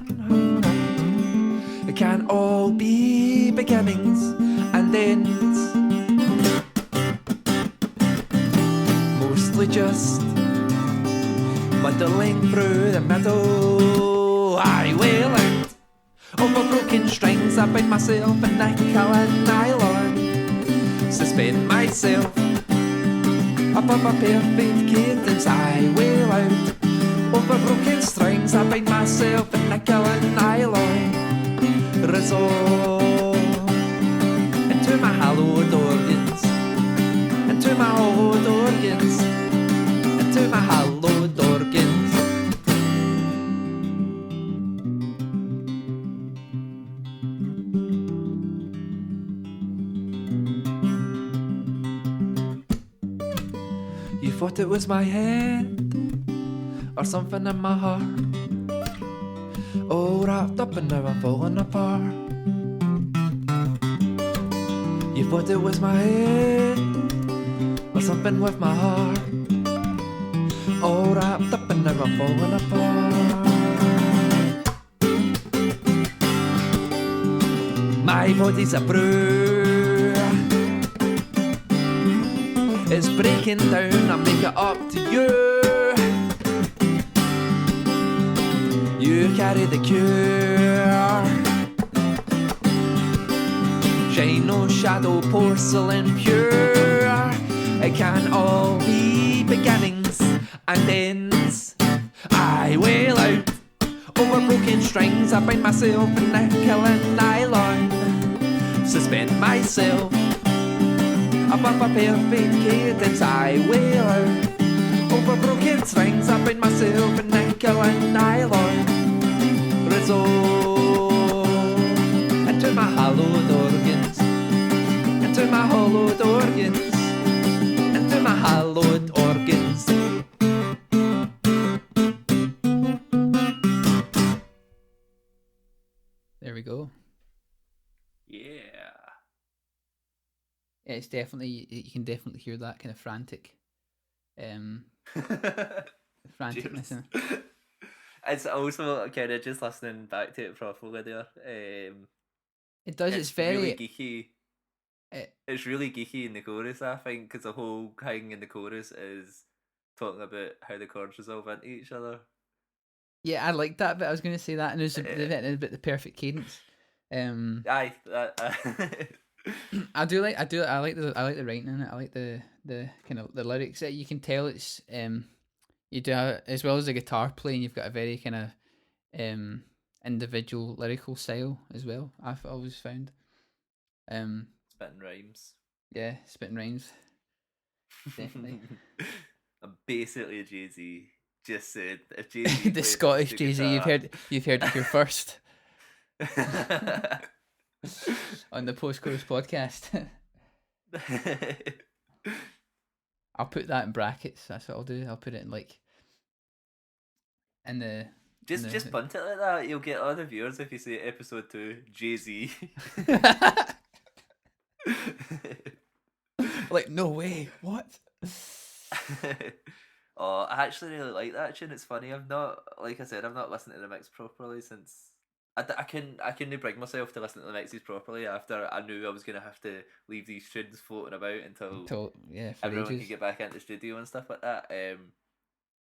It can't all be beginnings and ends. Mostly just muddling through the meadow. I wail out over broken strings. I bind myself in nickel and nylon, suspend myself above a perfect cadence. I wail out over broken strings. I bind myself in nickel and nylon, resolve into my hallowed organs, into my hallowed organs, into my hallowed organs. You thought it was my head or something in my heart, all wrapped up and now I'm falling apart. You thought it was my head or something with my heart, all wrapped up and now I'm falling apart. My body's a brew, it's breaking down, I make it up to you. You carry the cure, shine no shadow, porcelain pure. It can all be beginnings and ends. I wail out over broken strings. I bind myself in nickel and nylon, suspend myself above a perfect cadence. I wail out over broken strings. I bind myself in nickel and nylon, resolve we go. Yeah. It's definitely, you can definitely hear that kind of frantic, franticness in it. It's also kind of just listening back to it properly there. It does. It's really very geeky. It, It's really geeky in the chorus, I think, because the whole thing in the chorus is talking about how the chords resolve into each other. yeah, I like that bit. I was going to say that, and there's the bit about the perfect cadence. Aye, I like the writing in it. I like the kind of the lyrics. You can tell it's you do have, as well as the guitar playing. You've got a very kind of individual lyrical style as well. I've always found. Spitting rhymes. Yeah, spitting rhymes. Definitely. I'm basically a Jay-Z. Just said if Jay-Z The Scottish Jay-Z. You've heard it here first on the Post Chorus podcast. I'll put that in brackets. That's what I'll do. I'll put it in like in the just punt it like that. You'll get other viewers if you say episode 2 Jay-Z. Like, no way. What? Oh, I actually really like that tune. It's funny. I've not, like I said, I've not listened to the mix properly since I couldn't bring myself to listen to the mixes properly after I knew I was gonna have to leave these tunes floating about until for everyone ages. could get back into the studio and stuff like that.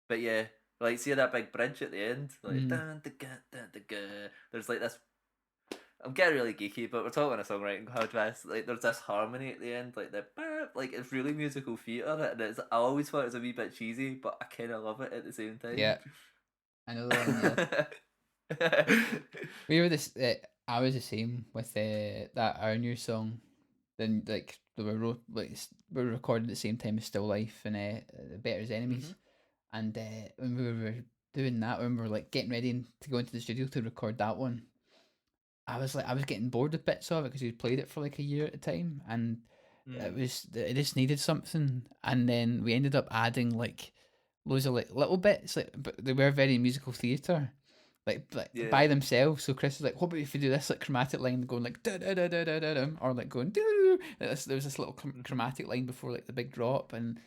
But yeah, like see that big bridge at the end, like dun, da, ga, dun, da, ga. There's like this. I'm getting really geeky, but we're talking a songwriting podcast. Like, there's this harmony at the end, like like it's really musical theatre, and I always thought it was a wee bit cheesy, but I kind of love it at the same time. Yeah, I know that one. Yeah. We were this. I was the same with that Our New song. Then like we were we were recording at the same time as Still Life and Better as Enemies, and when we were doing that, when we were like getting ready to go into the studio to record that one, I was getting bored with bits of it because we'd played it for like a year at a time, and it just needed something, and then we ended up adding like loads of like little bits, like, but they were very musical theatre, like by themselves. So Chris was like, "What about if you do this like chromatic line going like da da da da da da da," or like going doo? There was this little chromatic line before like the big drop, and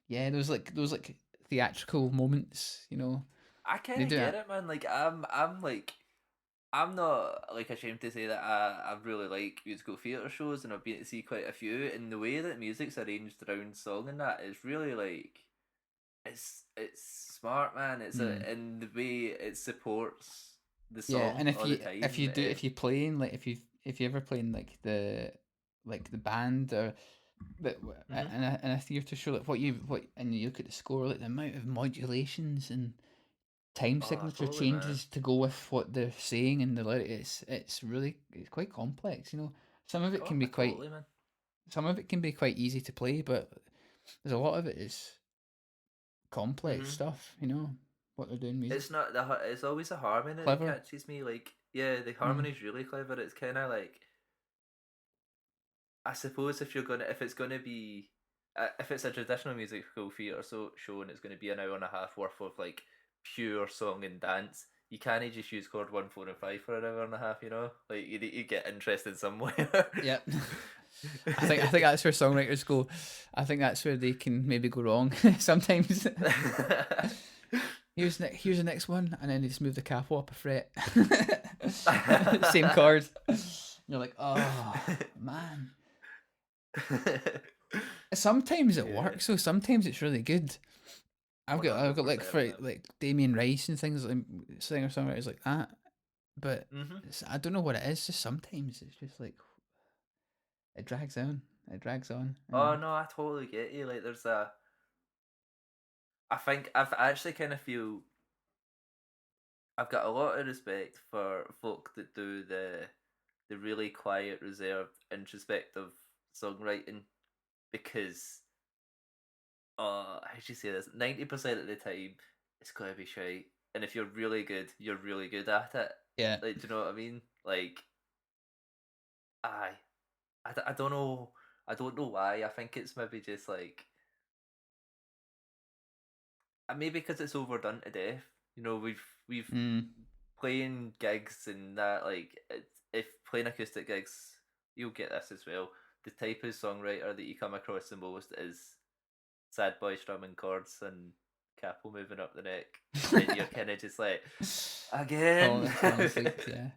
yeah, there was like those like theatrical moments, you know. I kind of get it, man. Like I'm not like ashamed to say that I really like musical theatre shows, and I've been to see quite a few. And the way that music's arranged around song and that is really like it's smart, man. It's and the way it supports the song. And all the time, if you playing like if you ever playing like the band or but in a theatre show, like what and you look at the score, like the amount of modulations and time signature changes to go with what they're saying in the lyrics, it's quite complex, you know. Some of it can be quite some of it can be quite easy to play, but there's a lot of it is complex stuff, you know, what they're doing music. It's not it's always a harmony that catches me. Like, yeah, the harmony's really clever. It's kind of like, I suppose if it's gonna be if it's a traditional musical theatre show and it's gonna be an hour and a half worth of like pure song and dance, you can't just use chord 1, 4, and 5 for an hour and a half. You know, like you get interested somewhere. Yep. I think that's where songwriters go. I think that's where they can maybe go wrong sometimes. Here's the next one, and then they just move the capo up a fret. Same chord. You're like, oh man. Sometimes it works, so sometimes it's really good. I've got like for like Damien Rice and things like singer songwriters like that, but I don't know what it is. Just sometimes it's just like it drags on. It drags on. Oh no, I totally get you. Like there's I think I've actually kind of feel I've got a lot of respect for folk that do the really quiet, reserved, introspective songwriting, because how do you say this? 90% of the time it's gotta be shite, and if you're really good at it. Yeah. Like, do you know what I mean? Like, I don't know. I don't know why. I think it's maybe just like maybe because it's overdone to death. You know, we've playing gigs and that, like if playing acoustic gigs, you'll get this as well. The type of songwriter that you come across the most is sad boy strumming chords and capo moving up the neck, and you're kind of just like, again, Falling asleep, yeah.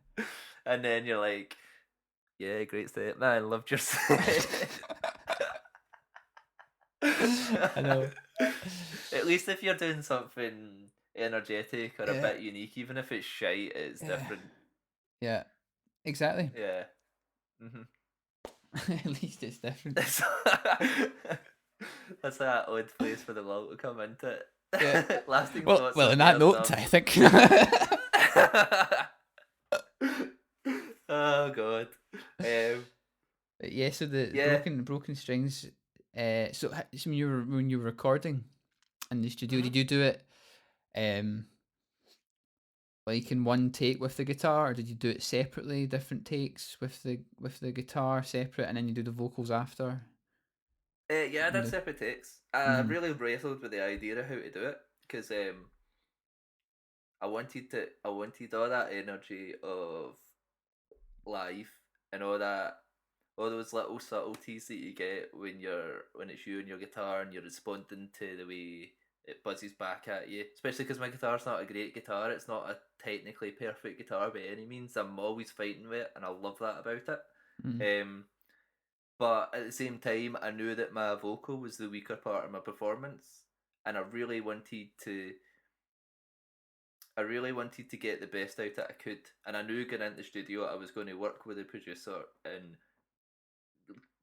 And then you're like, yeah, great set, man, loved your set. I know. At least if you're doing something energetic or a Yeah. bit unique, even if it's shite, it's different. Yeah, exactly. Yeah. Mm-hmm. At least it's different. That's that odd place for the lull to come into it. Yeah. Lasting Well, thoughts. on on that Bear note, Stubbs. I think. Oh god. Yeah. So the Yeah. broken strings. So when you were recording in the studio, Mm-hmm. did you do it, like in one take with the guitar, or did you do it separately, different takes with the guitar separate, and then you do the vocals after? Yeah, I did No. separate takes. I really wrestled with the idea of how to do it because I wanted all that energy of live and all those little subtleties that you get when it's you and your guitar and you're responding to the way it buzzes back at you. Especially because my guitar's not a great guitar. It's not a technically perfect guitar by any means. I'm always fighting with it, and I love that about it. But at the same time, I knew that my vocal was the weaker part of my performance, and I really wanted to get the best out of it I could. And I knew going into the studio I was going to work with the producer and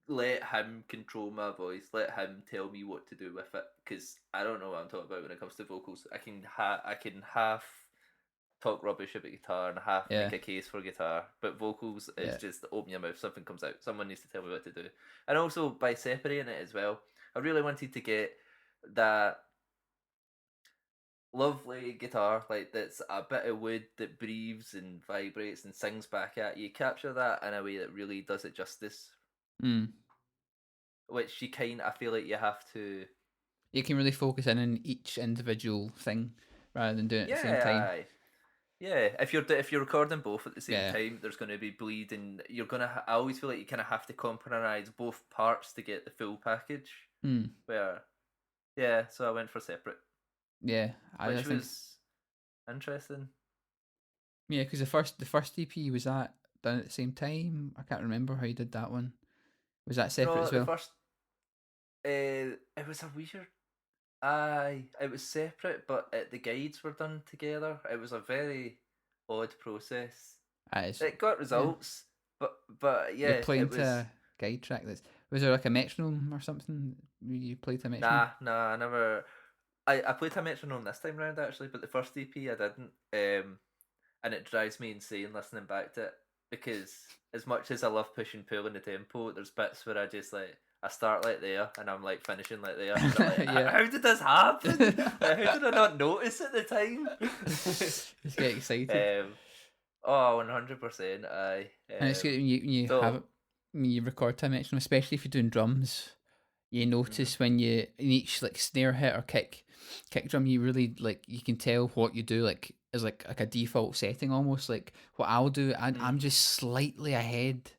let him control my voice, let him tell me what to do with it, because I don't know what I'm talking about when it comes to vocals. I can half talk rubbish about guitar and half make a case for guitar, but vocals is just open your mouth, something comes out, someone needs to tell me what to do. And also by separating it as well, I really wanted to get that lovely guitar, like that's a bit of wood that breathes and vibrates and sings back at you. Capture that in a way that really does it justice. Which I feel like you have to. You can really focus in on each individual thing rather than doing it at the same time. Yeah, if you're recording both at the same time, there's going to be bleed, and you're gonna. I always feel like you kind of have to compromise both parts to get the full package. Where, yeah, so I went for separate. Yeah, which was interesting. Yeah, because the first EP was that done at the same time. I can't remember how you did that one. Was that separate as well? The first, it was a weird. It was separate, but the guides were done together. It was a very odd process. It got results, but yeah, you're playing to a guide track. Was there like a metronome or something? You played to a metronome? Nah, I never. I played a metronome this time round actually, but the first EP I didn't. And it drives me insane listening back to it, because as much as I love push and pull in the tempo, there's bits where I start like there and I'm like finishing like there. And I'm like, how did this happen? How did I not notice at the time? Just get excited. 100%. Aye. And it's good when you record to a metronome, especially if you're doing drums. You notice when you in each like snare hit or kick drum, you really like you can tell what you do like is like a default setting almost. Like what I'll do, I'm just slightly ahead.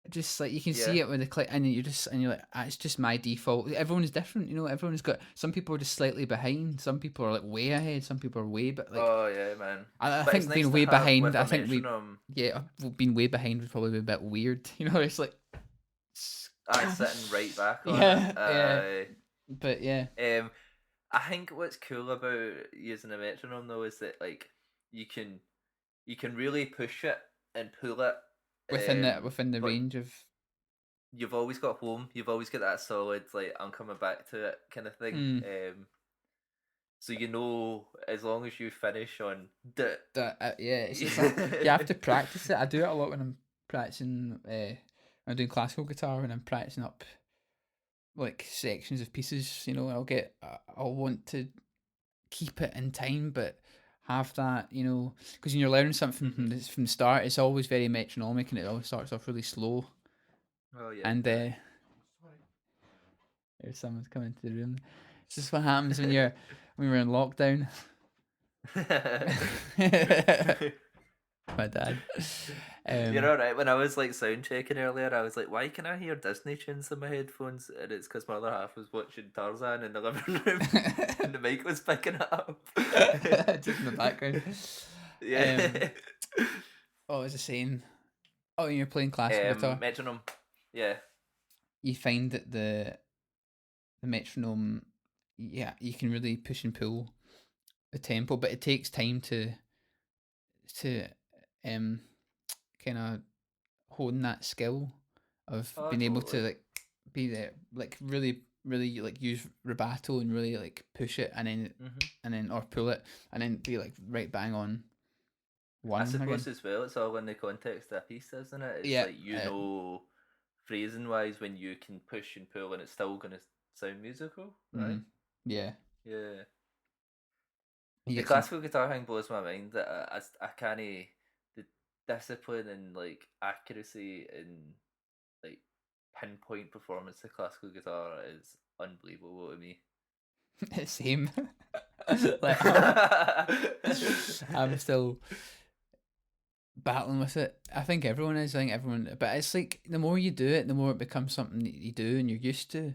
Just like you can see it with the click, and you're like, it's just my default. Everyone's different, you know. Everyone's got some people are just slightly behind. Some people are like way ahead. Some people are way, but like oh yeah, man. I think being way behind. I think being way behind would probably be a bit weird. You know, it's like. Sitting right back on it. But yeah. I think what's cool about using a metronome though is that like you can really push it and pull it within the range of. You've always got home. You've always got that solid like I'm coming back to it kind of thing. So you know, as long as you finish on it's just like, you have to practice it. I do it a lot when I'm practicing. I'm doing classical guitar when I'm practicing up like sections of pieces, you know. I'll want to keep it in time, but have that, you know, because when you're learning something from the start, it's always very metronomic and it always starts off really slow. Oh yeah. And there's someone's coming into the room. This is what happens when we're in lockdown. My dad. You're alright. When I was like sound checking earlier, I was like, why can I hear Disney tunes in my headphones? And it's because my other half was watching Tarzan in the living room and the mic was picking it up. Just in the background. Yeah. What was I saying? Oh, you're playing classical guitar. Metronome. Yeah. You find that the metronome, yeah, you can really push and pull the tempo, but it takes time to kind of hone that skill of being able to like be there, like really like use rubato and really like push it and then or pull it and then be like right bang on one. I suppose again. as well, it's all in the context of a piece, isn't it? It's Yeah, like know, phrasing wise, when you can push and pull and it's still going to sound musical, right? Yeah. Yeah. The classical guitar thing blows my mind. That I can't, the discipline and like accuracy and like pinpoint performance of classical guitar is unbelievable to me. Same. Like, I'm still battling with it. I think everyone is. I think everyone, but it's like the more you do it, the more it becomes something that you do and you're used to.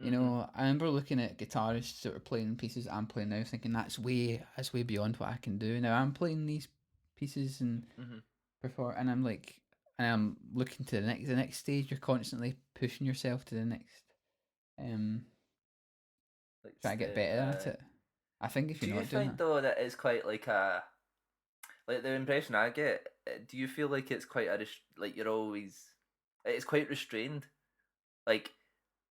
You know, I remember looking at guitarists that were playing pieces I'm playing now, thinking that's way beyond what I can do. Now I'm playing these pieces and before, and I'm like, and I'm looking to the next stage. You're constantly pushing yourself to the next, like try to get better at it. I think if you're not doing that, though that it's quite like a, like the impression I get. Do you feel like it's quite like you're always, it's quite restrained, like.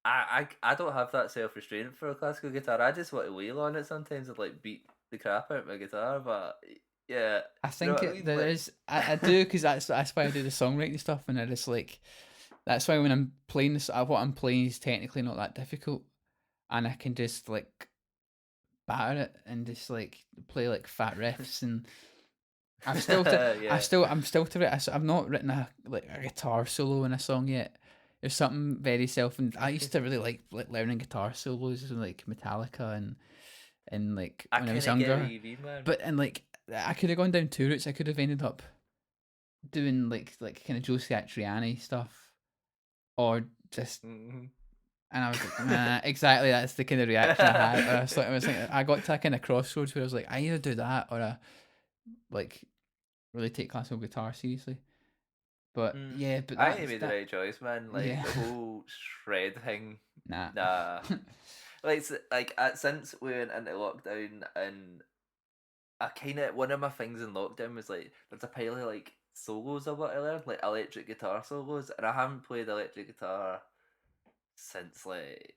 I don't have that self-restraint for a classical guitar. I just want to wail on it sometimes and like beat the crap out of my guitar. But yeah, I think there is. I do, because that's why I do the songwriting stuff, and I just like that's why when I'm playing this, what I'm playing is technically not that difficult, and I can just like batter it and just like play like fat riffs and. I'm still I've not written a guitar solo in a song yet. There's something very I used to really like learning guitar solos in like Metallica and like when I was younger. But and like I could have gone down two routes. I could have ended up doing like kind of Joe Satriani stuff, or just and I was like, nah, exactly. That's the kind of reaction I had. I was thinking, I got to a kind of crossroads where I was like, I either do that or I like really take classical guitar seriously. But yeah, but I made the right choice, man. Like the whole shred thing. Nah. like since we went into lockdown, and I kind of, one of my things in lockdown was like there's a pile of like solos I want to learn, like electric guitar solos, and I haven't played electric guitar since like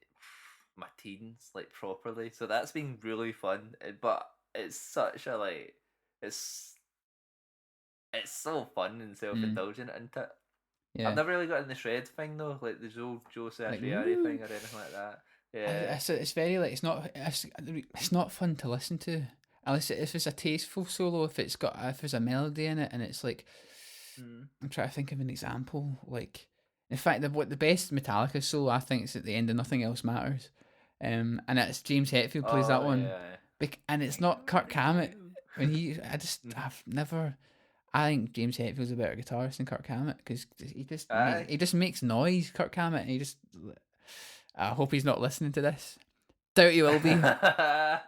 my teens, like properly. So that's been really fun. But it's such a like it's so fun and self-indulgent, isn't it? Yeah. I've never really got in the shred thing though, like the Joe Satriani thing or anything like that. Yeah, it's very like it's not fun to listen to unless if it's a tasteful solo. If there's a melody in it and it's like, I'm trying to think of an example. Like, in fact, the best Metallica solo I think is at the end of Nothing Else Matters, and it's James Hetfield plays that one, and it's not Kirk Hammett. When I've never. I think James Hetfield's a better guitarist than Kirk Hammett because he just makes noise. Kirk Hammett, and he just. I hope he's not listening to this. Doubt he will be. But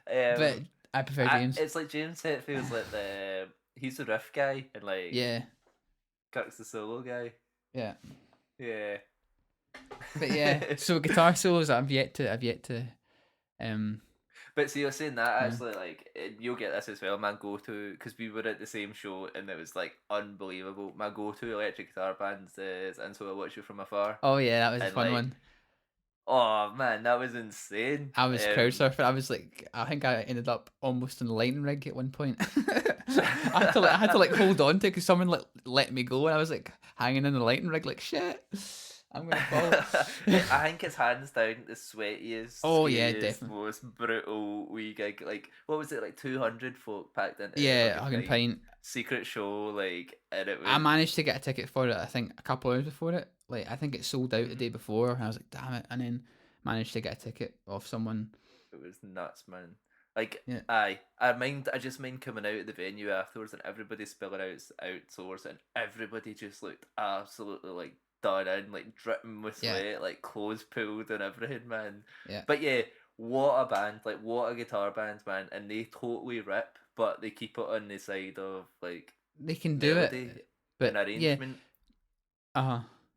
I prefer James. It's like James Hetfield's like he's the riff guy and like Kirk's the solo guy. Yeah. Yeah. But yeah, so guitar solos I've yet to. But see, you're saying that actually, like, you'll get this as well. My go-to, because we were at the same show and it was like unbelievable. My go-to electric guitar band is "And So I Watch You From Afar." Oh yeah, that was a fun one. Oh man, that was insane. I was crowd surfing. I was like, I think I ended up almost in the lightning rig at one point. I had to like hold on to it because someone like let me go, and I was like hanging in the lightning rig, like shit. I'm gonna fall. I think it's hands down the sweatiest, definitely most brutal wee gig. Like, what was it, like 200 folk packed into? Yeah, Hugging Pint secret show, like, and it was. I managed to get a ticket for it. I think a couple hours before it. Like, I think it sold out the day before, and I was like, damn it! And then managed to get a ticket off someone. It was nuts, man. Like, Yeah. I just mind coming out of the venue afterwards and everybody spilling out outdoors and everybody just looked absolutely like done in, like dripping with Yeah. sweat, like clothes pulled and everything, man. Yeah. But yeah, what a band, like what a guitar band, man, and they totally rip, but they keep it on the side of like They can do melody it, and but yeah, arrangement.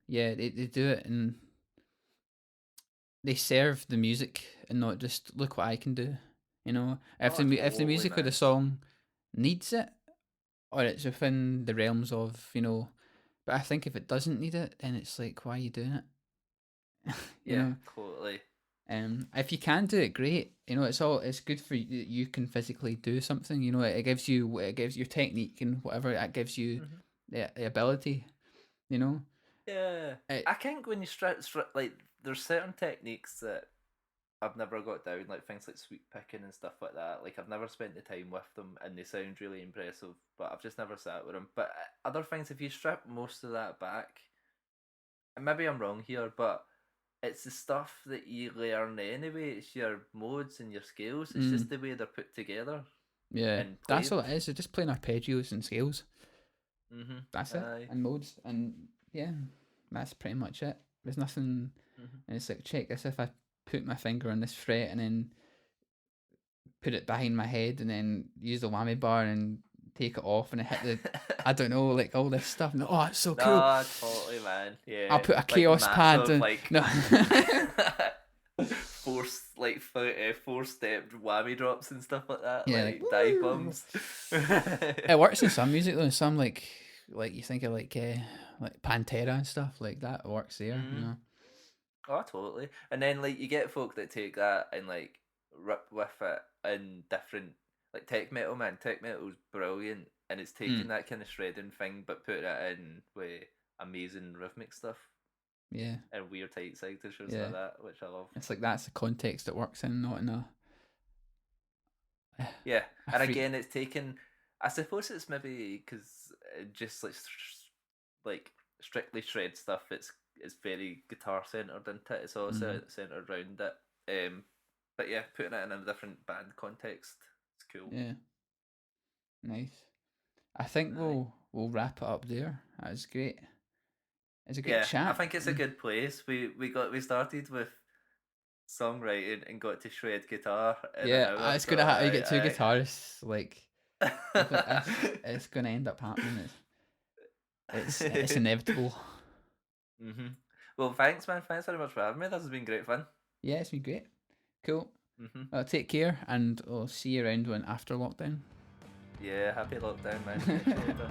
yeah, they do it, and they serve the music and not just look what I can do. You know, if Oh, if the totally, music of the man. song needs it, or it's within the realms of, you know, but I think if it doesn't need it, then it's like, why are you doing it? You Yeah, know, totally. if you can do it, great. You know, it's good for you. You can physically do something. You know, it gives you your technique and whatever. It gives you Mhm. the ability. You know, Yeah, it, I think when you like, there's certain techniques that I've never got down, like things like sweep picking and stuff like that. Like I've never spent the time with them, and they sound really impressive, but I've just never sat with them. But other things, if you strip most of that back, and maybe I'm wrong here, but it's the stuff that you learn anyway. It's your modes and your scales. It's just the way they're put together yeah, and that's played. all it is. They're just playing arpeggios and scales. That's it, Aye. and modes, and yeah, that's pretty much it. There's nothing, Mhm. and it's like, check this. If I put my finger on this fret and then put it behind my head and then use the whammy bar and take it off and hit the, I don't know, like all this stuff. And, oh, it's so cool. No, totally, man. Yeah. I'll put a Like chaos pad massive, and like no. four stepped whammy drops and stuff like that. Yeah, like like, dive woo. bombs. It works in some music though. In some like you think of like Pantera and stuff like that. It works there. You know. Oh, totally. And then like you get folk that take that and like rip with it in different, like tech metal, man. Tech metal's brilliant, and it's taking that kind of shredding thing but putting it in with amazing rhythmic stuff Yeah. and weird tight signatures Yeah. like that, which I love. It's like that's the context it works in, not in a. Yeah, and again, it's taken. I suppose it's maybe because just like strictly shred stuff. It's very guitar centered, isn't it? It's all centered around it. But yeah, putting it in a different band context, it's cool. Yeah. Nice. I think we'll wrap it up there. That was great. It's a good chat. I think it's a good place. We started with songwriting and got to shred guitar. Yeah, it's gonna you get two guitarists. Like, it's gonna end up happening. It's inevitable. Well, thanks, man. Thanks very much for having me. This has been great fun. Yeah, it's been great. Cool. Take care, and I'll see you around when after lockdown. Yeah, happy lockdown, man. Catch you later.